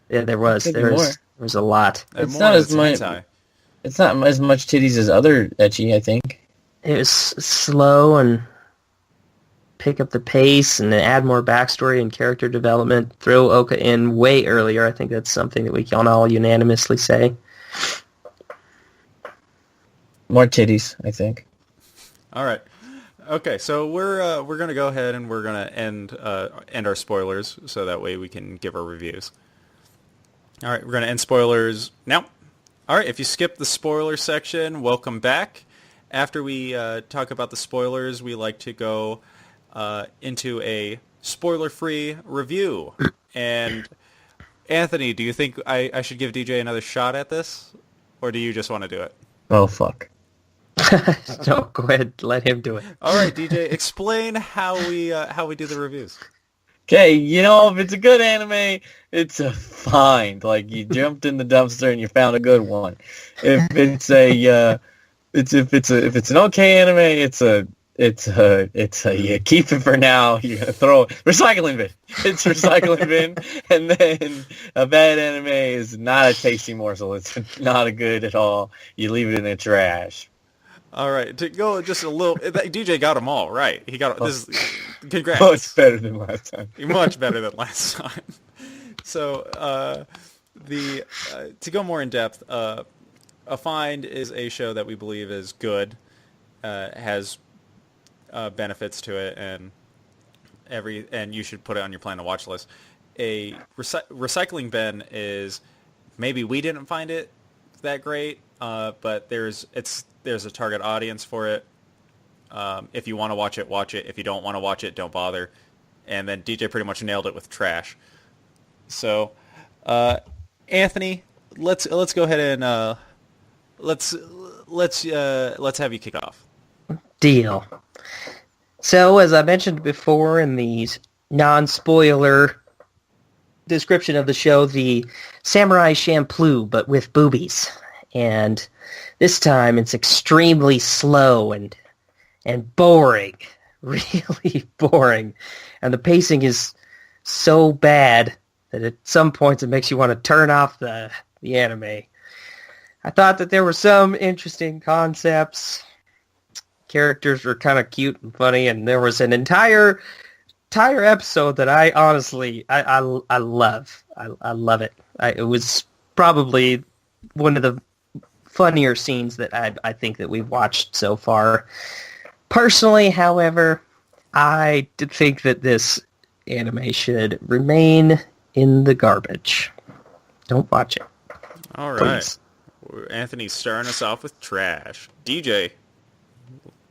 Yeah, there was Thinking more. there was a lot. It's More not than as much. hentai. It's not as much titties as other ecchi, I think. It was slow and pick up the pace and then add more backstory and character development. Throw Oka in way earlier. I think that's something that we can all unanimously say. More titties, I think. All right. Okay, so we're gonna go ahead and we're gonna end our spoilers, so that way we can give our reviews. All right, we're gonna end spoilers now. All right, if you skip the spoiler section, welcome back. After we talk about the spoilers, we like to go into a spoiler-free review. And Anthony, do you think I should give DJ another shot at this, or do you just want to do it? Oh, fuck. No, go ahead, let him do it. All right, DJ, explain how we do the reviews. Okay, if it's a good anime, it's a find. Like, you jumped in the dumpster and you found a good one. If it's if it's an okay anime, you keep it for now. You're gonna throw it. Recycling bin. It's recycling bin. And then a bad anime is not a tasty morsel. It's not a good at all. You leave it in the trash. All right, to go just a little. DJ got them all right. He got this. Congrats. Much better than last time. Much better than last time. So to go more in depth, A Find is a show that we believe is good, has benefits to it, and you should put it on your plan to watch list. A recycling bin is maybe we didn't find it that great, but there's a target audience for it. If you want to watch it, watch it. If you don't want to watch it, don't bother. And then DJ pretty much nailed it with trash. So, Anthony, let's go ahead and let's have you kick off. Deal. So, as I mentioned before in the non-spoiler description of the show, the Samurai Champloo, but with boobies. And this time it's extremely slow and boring. Really boring. And the pacing is so bad that at some points it makes you want to turn off the anime. I thought that there were some interesting concepts. Characters were kind of cute and funny, and there was an entire episode that I honestly I love. I love it. It was probably one of the funnier scenes that I think that we've watched so far. Personally, however, I did think that this anime should remain in the garbage. Don't watch it. All right. Please. Anthony's starting us off with trash. DJ.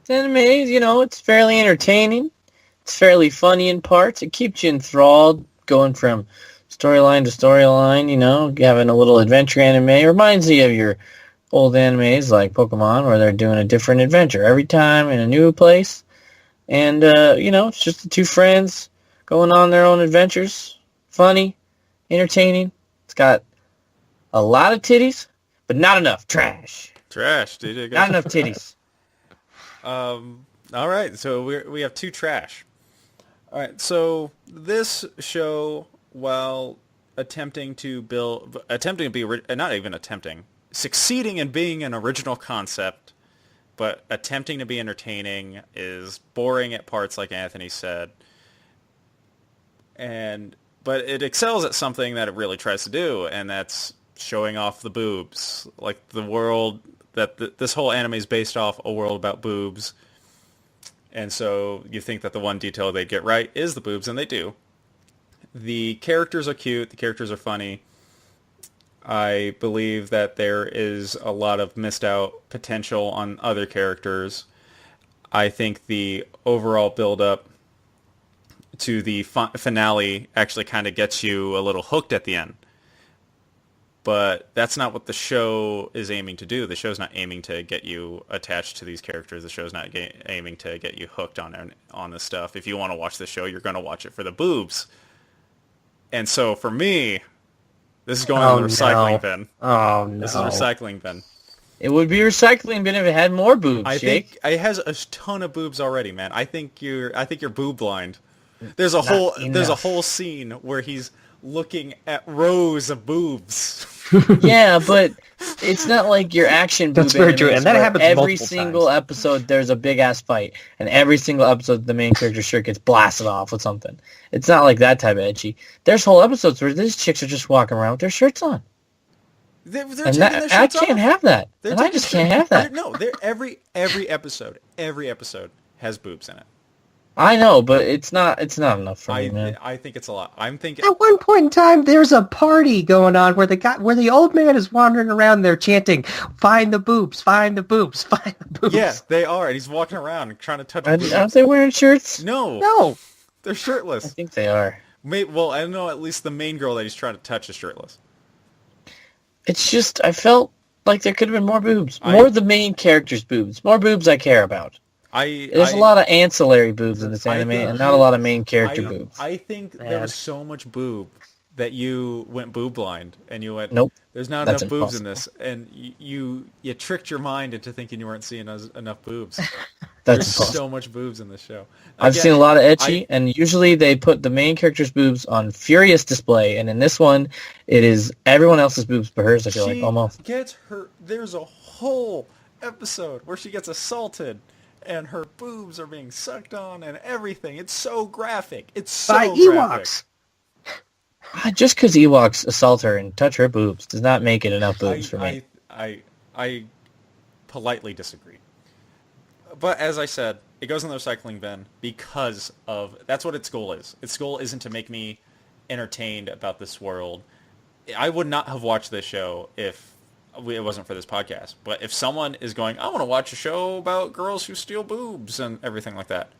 Anime, it's fairly entertaining. It's fairly funny in parts. It keeps you enthralled, going from storyline to storyline, having a little adventure anime. It reminds me of your old animes like Pokemon, where they're doing a different adventure every time in a new place. And, it's just the two friends going on their own adventures. Funny, entertaining. It's got a lot of titties, but not enough. Trash. Trash, DJ. Not enough titties. All right, so we have two trash. All right, so this show, while succeeding in being an original concept, but attempting to be entertaining, is boring at parts, like Anthony said. But it excels at something that it really tries to do, and that's showing off the boobs. Like the world that this whole anime is based off a world about boobs. And so you think that the one detail they get right is the boobs, and they do. The characters are cute. The characters are funny. I believe that there is a lot of missed out potential on other characters. I think the overall build-up to the finale actually kind of gets you a little hooked at the end. But that's not what the show is aiming to do. The show's not aiming to get you attached to these characters. The show's not aiming to get you hooked on this stuff. If you want to watch the show, you're going to watch it for the boobs. And so for me, this is going in the recycling bin. Oh, no. This is recycling bin. It would be recycling bin if it had more boobs, I Jake. think it has a ton of boobs already, man. I think you're boob blind. There's a whole scene where he's looking at rows of boobs. Yeah, but it's not like your action boob. That's very true, and that happens every multiple single times. episode there's a big ass fight, and every single episode the main character's shirt gets blasted off with something. It's not like that type of edgy. There's whole episodes where these chicks are just walking around with their shirts on. They're And taking their I shirts can't off. have that. They're And I taking just their- can't have that. No, every episode has boobs in it. I know, but it's not enough for me, man. I think it's a lot. I'm thinking. At one point in time, there's a party going on where the old man is wandering around there chanting, "Find the boobs, find the boobs, find the boobs." Yeah, they are, and he's walking around trying to touch boobs. Aren't they wearing shirts? No. They're I shirtless. think they are. Well, I know at least the main girl that he's trying to touch is shirtless. It's just, I felt like there could have been more boobs. More of the main character's boobs. More boobs I care about. There's a lot of ancillary boobs in this anime, and not a lot of main character boobs. I think there was so much boob that you went boob blind, and you went, Nope. There's not That's enough boobs in impossible. this, and you tricked your mind into thinking you weren't seeing enough boobs. That's There's impossible. so much boobs in this show. I've Again, seen a lot of ecchi, and usually they put the main character's boobs on furious display, and in this one, it is everyone else's boobs but hers, I feel like, She almost. gets her. There's a whole episode where she gets assaulted, and her boobs are being sucked on, and everything. It's so graphic. It's so By graphic. Ewoks. Just because Ewoks assault her and touch her boobs does not make it enough boobs for me. I politely disagree. But as I said, it goes in the recycling bin because of that's what its goal is. Its goal isn't to make me entertained about this world. I would not have watched this show if it wasn't for this podcast. But if someone is going, I want to watch a show about girls who steal boobs and everything like that,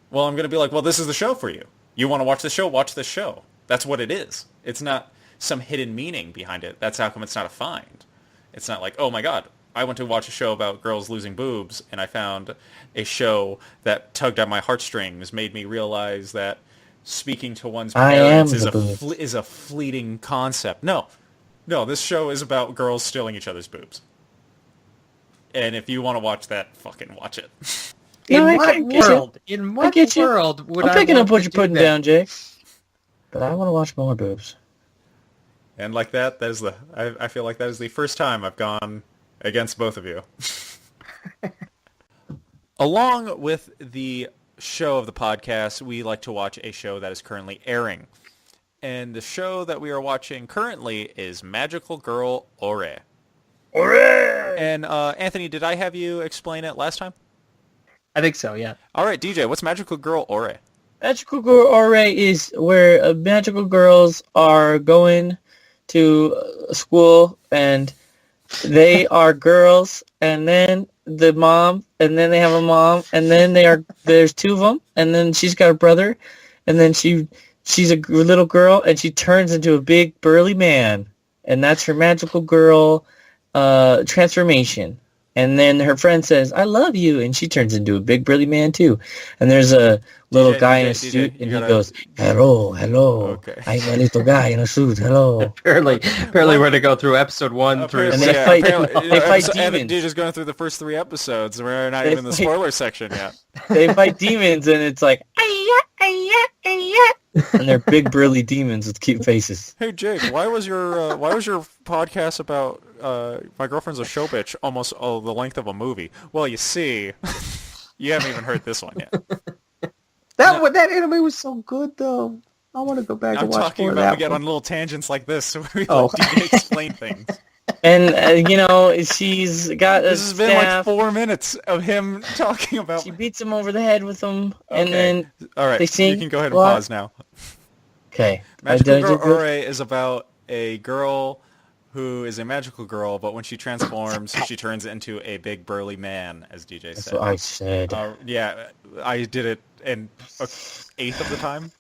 well, I'm going to be like, well, this is the show for you. You want to watch this show? Watch this show. That's what it is. It's not some hidden meaning behind it. That's how come it's not a find. It's not like, oh my god, I went to watch a show about girls losing boobs, and I found a show that tugged at my heartstrings, made me realize that speaking to one's I parents am is the a boobs. is a fleeting concept. No, this show is about girls stealing each other's boobs. And if you want to watch that, fucking watch it. No, I In get what you. world would I'm I picking want up what to you're do putting that? down, Jake. But I want to watch more boobs. And like that is I feel like that is the first time I've gone against both of you. Along with the show of the podcast, we like to watch a show that is currently airing. And the show that we are watching currently is Magical Girl Ore. Ore! And Anthony, did I have you explain it last time? I think so, yeah. All right, DJ, what's Magical Girl Ore? Magical Girl Ore is where magical girls are going to school and They are girls, and then the mom, and then they have a mom, and then there's two of them, and then she's got a brother, and then she's a little girl, and she turns into a big burly man, and that's her magical girl transformation. And then her friend says, "I love you," and she turns into a big burly man too. And there's a little guy in a suit, and he goes, "Hello, hello. Okay. I'm a little guy in a suit. Hello." Apparently we're going to go through episode 1 through And 6. they fight Evan, demons. you're just going through the first 3 episodes. We're not even in the spoiler section yet. They fight demons, and it's like, and they're big burly demons with cute faces. Hey Jake, why was your podcast about My Girlfriend's a Show Bitch almost the length of a movie? Well, you see, you haven't even heard this one yet. That anime was so good though. I want to go back I'm and watch talking more of about we that get one. on little tangents like this, so we Oh. explain things. And she's got a This has been like staff. 4 minutes of him talking about. She beats him over the head with them, and Okay. then All right, they sing. you can go ahead and What? pause now. okay. Magical I Girl did good. Ore is about a girl who is a magical girl, but when she transforms, she turns into a big burly man, as DJ That's said. what I said. Yeah, I did it in a eighth of the time.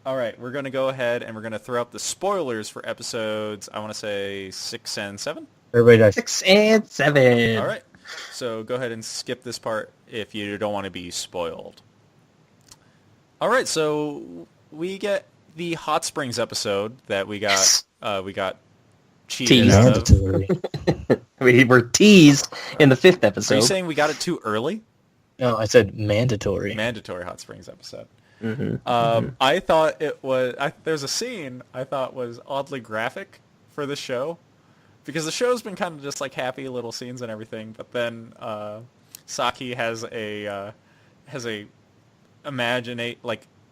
All right, we're going to go ahead and we're going to throw up the spoilers for episodes, I want to say 6 and 7. Everybody dies. 6 and 7. All right, so go ahead and skip this part if you don't want to be spoiled. All right, so we get the Hot Springs episode that we got cheated Teased. out of. Mandatory. We were teased in the 5th Are you episode. saying we got it too early? No, I said mandatory. Mandatory Hot Springs episode. Mm-hmm. I thought it was. There's a scene I thought was oddly graphic for the show, because the show's been kind of just like happy little scenes and everything. But then Saki has a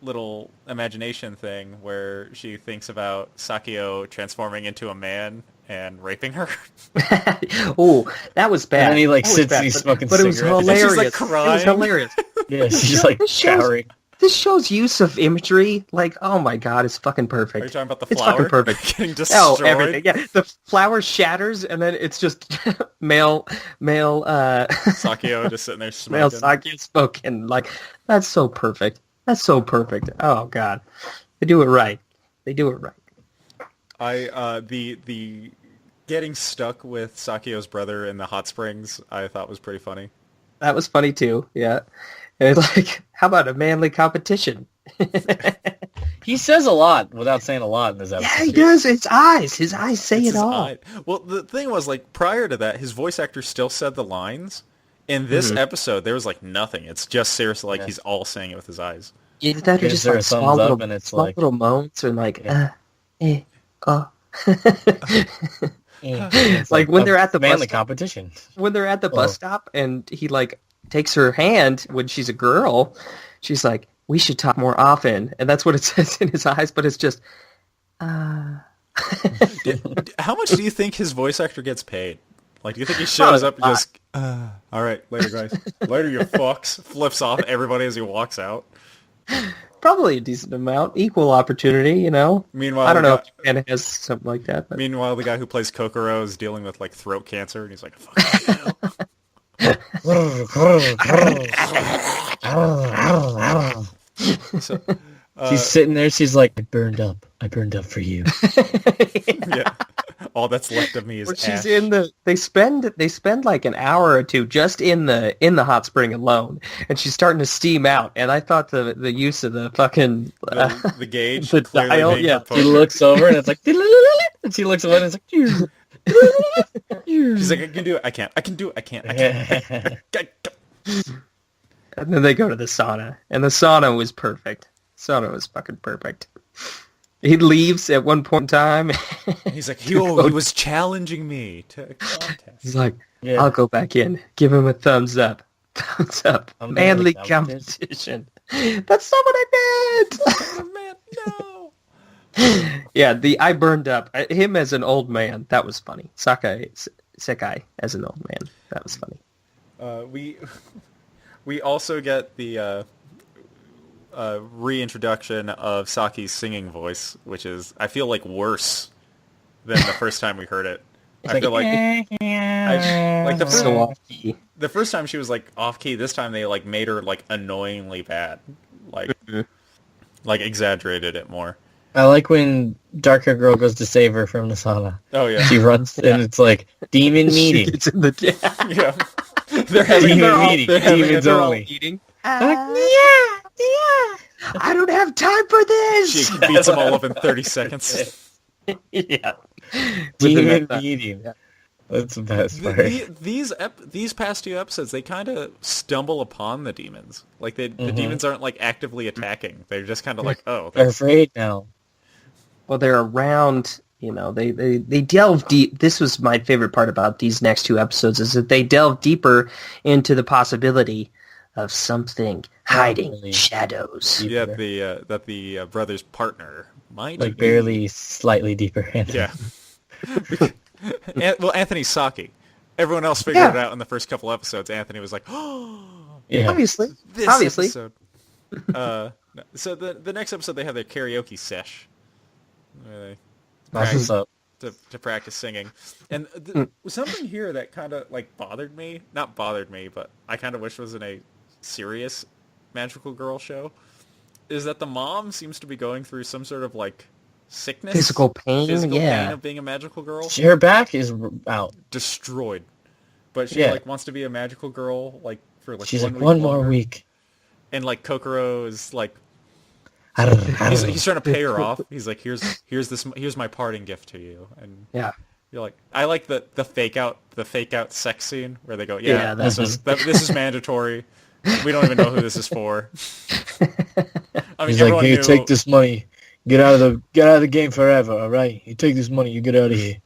little imagination thing where she thinks about Sakio transforming into a man and raping her. Oh, that was bad. And then he, like, That was sits bad, and he's smoking but it was cigarettes. hilarious. And she's, like, It was crying. hilarious. Yeah, she's like This show's- showering. This show's use of imagery, like, oh my god, it's fucking perfect. Are you talking about the It's flower fucking perfect. getting destroyed? Oh, everything. Yeah, the flower shatters, and then it's just male, Sakio just sitting there male smoking. sake spoken. Like, that's so perfect. That's so perfect. Oh god, they do it right. They do it right. The getting stuck with Sakio's brother in the hot springs I thought was pretty funny. That was funny too. Yeah, and like, how about a manly competition? He says a lot without saying a lot in this episode. Yeah, he does. His eyes say It's it his all. eye. Well, the thing was, like, prior to that, his voice actor still said the lines. In this episode, there was, like, nothing. It's just seriously, like, he's all saying it with his eyes. Either that or Gives just her like a small thumbs up little, and it's small like- little moans or like, oh. It's Like when they're at the manly bus competition. when they're at the bus stop and he like takes her hand when she's a girl, she's like, we should talk more often, and that's what it says in his eyes, but it's just How much do you think his voice actor gets paid? Like, do you think he shows up and just, all right, later, guys. Later, you fucks. Flips off everybody as he walks out. probably a decent amount, equal opportunity, you know. Meanwhile, I don't the know guy- if Japan has something like that, but Meanwhile, the guy who plays Kokoro is dealing with, like, throat cancer, and he's like, fuck you. So, She's sitting there. She's like, I burned up for you. yeah. All that's left of me is where ash. she's in the they spend like an hour or two just in the hot spring alone, and she's starting to steam out, and I thought the use of the fucking the gauge, the clearly dial, being yeah. her She poker. looks over and it's like, and she looks away and it's like, She's like, I can do it. I can't. I can do it. I can't. I can't. and then they go to the sauna, and the sauna was perfect. Sauna was fucking perfect. He leaves at one point in time. He's like, he was challenging me to a contest. He's like, Yeah. I'll go back in. Give him a thumbs up. Thumbs up. A Manly manly competition. That's not what I meant. Oh, man, no. Yeah, I burned up. Him as an old man, that was funny. Sekai as an old man, that was funny. We also get the reintroduction of Saki's singing voice, which is, I feel like, worse than the first time we heard it. I feel like like So off key. the first time she was like off key. This time they like made her like annoyingly bad, like exaggerated it more. I like when dark hair girl goes to save her from the sauna. Oh yeah, She runs and it's like demon She meeting. gets in the yeah. They're having Demon all, meeting. they're having Demons they're all only. eating. They're like, yeah. I don't have time for this. She beats them all up in 30 seconds. Yeah. Demon With meeting. That's the best part. These past two episodes, they kind of stumble upon the demons. Like the demons aren't like actively attacking. They're just kind of like, oh, They're afraid now. Well, they're around, they delve deep. This was my favorite part about these next two episodes is that they delve deeper into the possibility of something hiding in shadows. yeah, that the brother's partner might Like be. barely slightly deeper. Yeah. Well, Anthony Saki. Everyone else figured it out in the first couple episodes. Anthony was like, "Oh, Yeah. Obviously. this Obviously. episode." No. So the next episode they have their karaoke sesh, where they That's what's up. to practice singing, and something here that kind of like bothered me. Not bothered me, but I kind of wish was in a serious magical girl show. Is that the mom seems to be going through some sort of like sickness, Physical pain, physical yeah. pain of being a magical girl. Her back is out. Destroyed, but she like wants to be a magical girl like for like She's one like, week one more longer. week. And like Kokoro is like He's he's trying to pay her off. He's like, here's my parting gift to you, and Yeah. you're like, I like the fake out sex scene where they go, Yeah, this is mandatory. We don't even know who this is for. I mean, He's like, everyone here, knew. take this money. Get out of the game forever, all right? You take this money, you get out of here.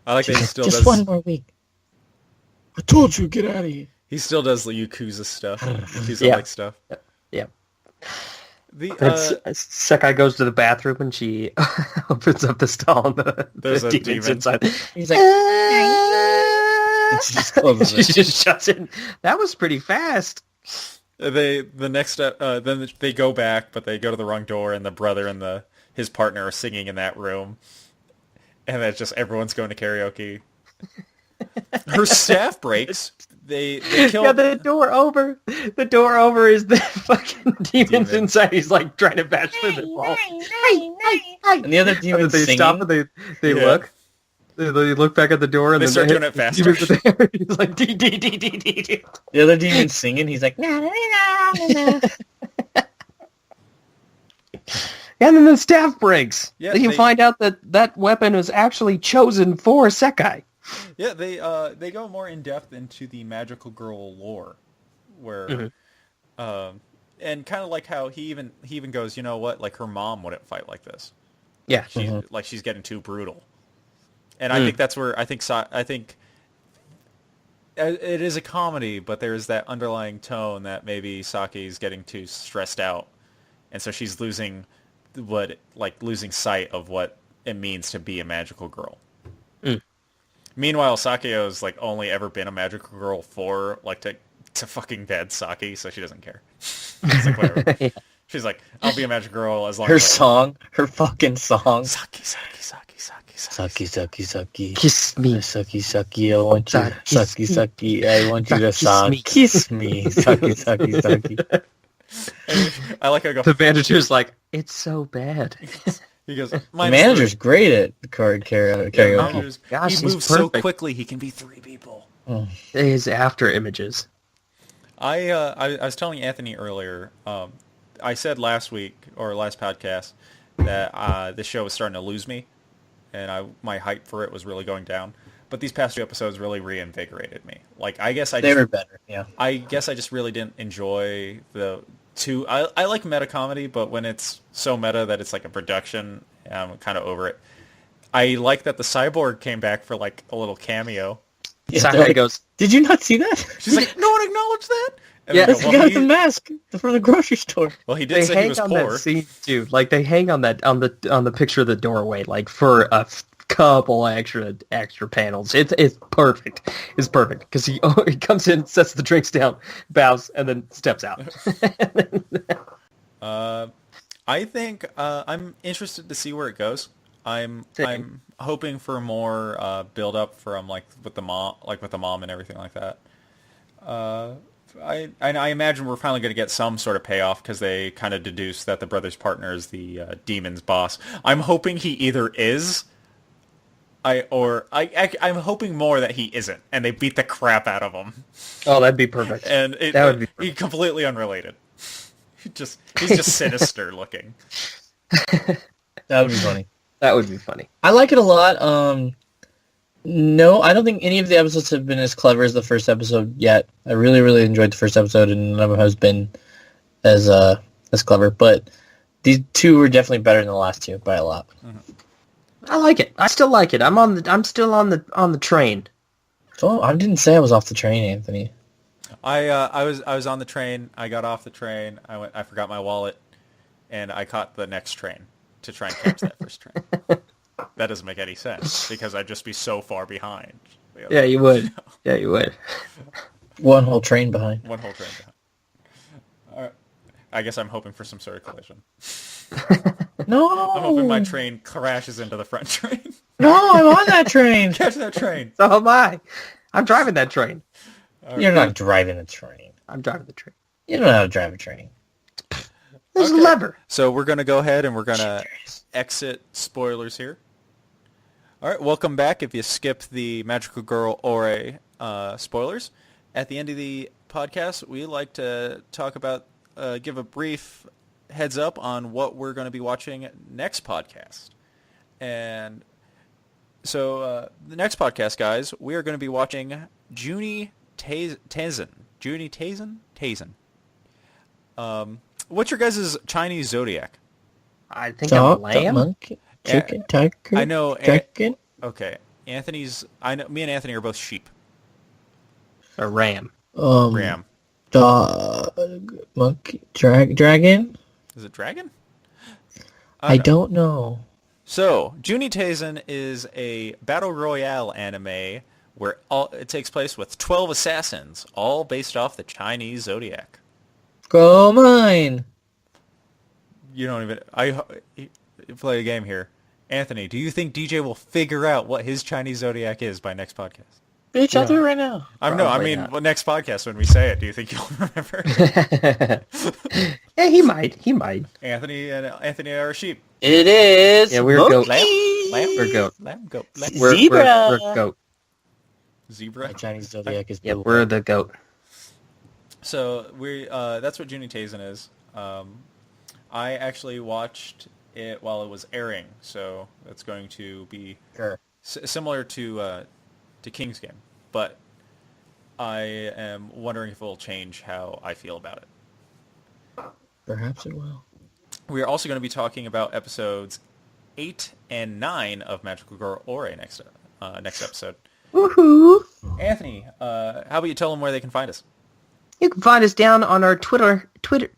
I like that he She's like, still just does. one more week. I told you, get out of here. He still does the Yakuza stuff, Yakuza Yeah. like stuff. Yeah. The Sekai goes to the bathroom and she opens up the stall and There's the a demon's demon. inside. He's like, and she just closes She it. just shuts it. That was pretty fast. then they go back, but they go to the wrong door, and the brother and his partner are singing in that room, and that's just everyone's going to karaoke. Her staff breaks. They kill. Yeah, the door over is the fucking demons Demon. inside. He's like trying to bash through the wall. And the other And demon's they singing. stop and they Yeah. look. They look back at the door and They then start doing it faster. He's like dee dee dee dee dee dee. The other demon's singing. He's like, na, na, na, na, na. And then the staff breaks. Yeah, then you find out that weapon was actually chosen for Sekai. Yeah, they go more in depth into the magical girl lore, where, and kind of like how he even goes, you know what, like her mom wouldn't fight like this. Yeah. She's getting too brutal, and I think that's where I think it is a comedy, but there's that underlying tone that maybe Saki's getting too stressed out, and so she's losing sight of what it means to be a magical girl. Meanwhile, Sakeo's like only ever been a magical girl for like to fucking bed Saki, so she doesn't care. It's like whatever. Yeah. She's like, I'll be a magical girl as long Her as song, her fucking song. Saki, Saki, Saki, Saki, Sucky, Saki. sucky, sucky. Kiss me. Sucky, sucky, I want you. Sucky, Sucky, sucky, I want you to Kiss suck. me. Kiss me. Sucky, sucky, sucky. And I like how I go. The manager's like, it's so bad. He goes, The "Minus manager's great at karaoke. three." karaoke. Manager's- Gosh, he he's moves so perfect. quickly he can be three people. His after images. I was telling Anthony earlier. I said last week or last podcast that this show was starting to lose me, and my hype for it was really going down. But these past two episodes really reinvigorated me. Like I guess They were better, yeah. I guess I just really didn't enjoy the two. I like meta comedy, but when it's so meta that it's like a production, I'm kind of over it. I like that the cyborg came back for like a little cameo. Yeah, Sakai they're like, goes, did you not see that? She's like, no one acknowledged that. And Yeah, I go, That's the guy with the mask from the grocery store. well, he they did say he hang was on poor. that scene too. Like they hang on that on the picture of the doorway, like for a couple extra panels. It's perfect. It's perfect because he comes in, sets the drinks down, bows, and then steps out. I think I'm interested to see where it goes. I'm hoping for more build up from with the mom and everything like that. I imagine we're finally going to get some sort of payoff because they kind of deduce that the brother's partner is the demon's boss. I'm hoping he either is, I'm hoping more that he isn't, and they beat the crap out of him. Oh, that'd be perfect. And that would be perfect. He's completely unrelated. He's just sinister looking. That would be funny. That would be funny. I like it a lot. No, I don't think any of the episodes have been as clever as the first episode yet. I really, really enjoyed the first episode, and none of them has been as clever. But these two were definitely better than the last two by a lot. Mm-hmm. I like it. I still like it. I'm still on the train. So I didn't say I was off the train, Anthony. I was on the train. I got off the train. I forgot my wallet, and I caught the next train to try and catch that first train. That doesn't make any sense because I'd just be so far behind. Yeah, you would. Yeah, you would. One whole train behind. One whole train behind. All right. I guess I'm hoping for some sort of collision. No! I'm hoping my train crashes into the front train. No, I'm on that train! Catch that train. So am I. I'm driving that train. You're not driving a train. I'm driving the train. You don't know how to drive a train. There's a lever. So we're going to go ahead and we're going to exit spoilers here. All right, welcome back. If you skipped the Magical Girl Ore spoilers, at the end of the podcast, we like to talk about, give a brief heads up on what we're going to be watching next podcast. And so the next podcast, guys, we are going to be watching Junie Taisen. Junie Taisen? Taisen. What's your guys' Chinese zodiac? I think I'm lamb. Monkey, chicken, tiger, I know. dragon. Okay, I know. Me and Anthony are both sheep. A ram. Ram. Dog, monkey, dragon. Is it dragon? I don't know. So, Junie Taisen is a battle royale anime where it takes place with 12 assassins, all based off the Chinese zodiac. Go mine. You don't even. Play a game here. Anthony, do you think DJ will figure out what his Chinese zodiac is by next podcast? Bitch, I'll do it right now. I mean, next podcast when we say it, do you think you'll remember? Yeah, he might. Anthony are sheep. It is. Yeah, we're goat. Lamb? We're goat. Lamb, goat. Zebra. We're goat. Zebra. My Chinese zodiac is Yeah, blue. we're the goat. So that's what Junie Taisen is. I actually watched it while it was airing, so that's going to be similar to King's Game, but I am wondering if it will change how I feel about it. Perhaps it will. We are also going to be talking about episodes 8 and 9 of Magical Girl Ore next episode. Woohoo! Anthony, how about you tell them where they can find us? You can find us down on our Twitter. Down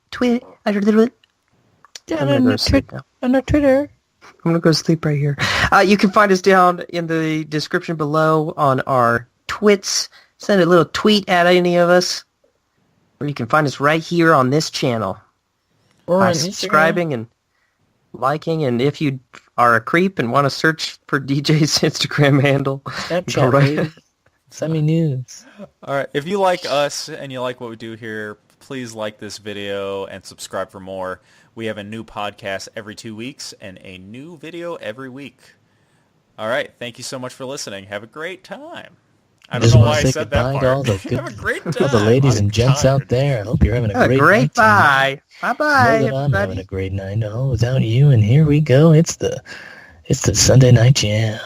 on our Twitter. I'm gonna go sleep right here. You can find us down in the description below on our twits. Send a little tweet at any of us, or you can find us right here on this channel Or by on subscribing and liking. And if you are a creep and want to search for DJ's Instagram handle, Snapchat, baby. Send me news. All right. If you like us and you like what we do here, please like this video and subscribe for more. We have a new podcast every 2 weeks and a new video every week. All right. Thank you so much for listening. Have a great time. I don't know why I said that part. To all the Have a great time. all the ladies I'm and gents tired. out there. I hope you're having a great night bye. tonight. Bye-bye, Know that I'm everybody. having a great night all without you, and here we go. It's the Sunday night jam.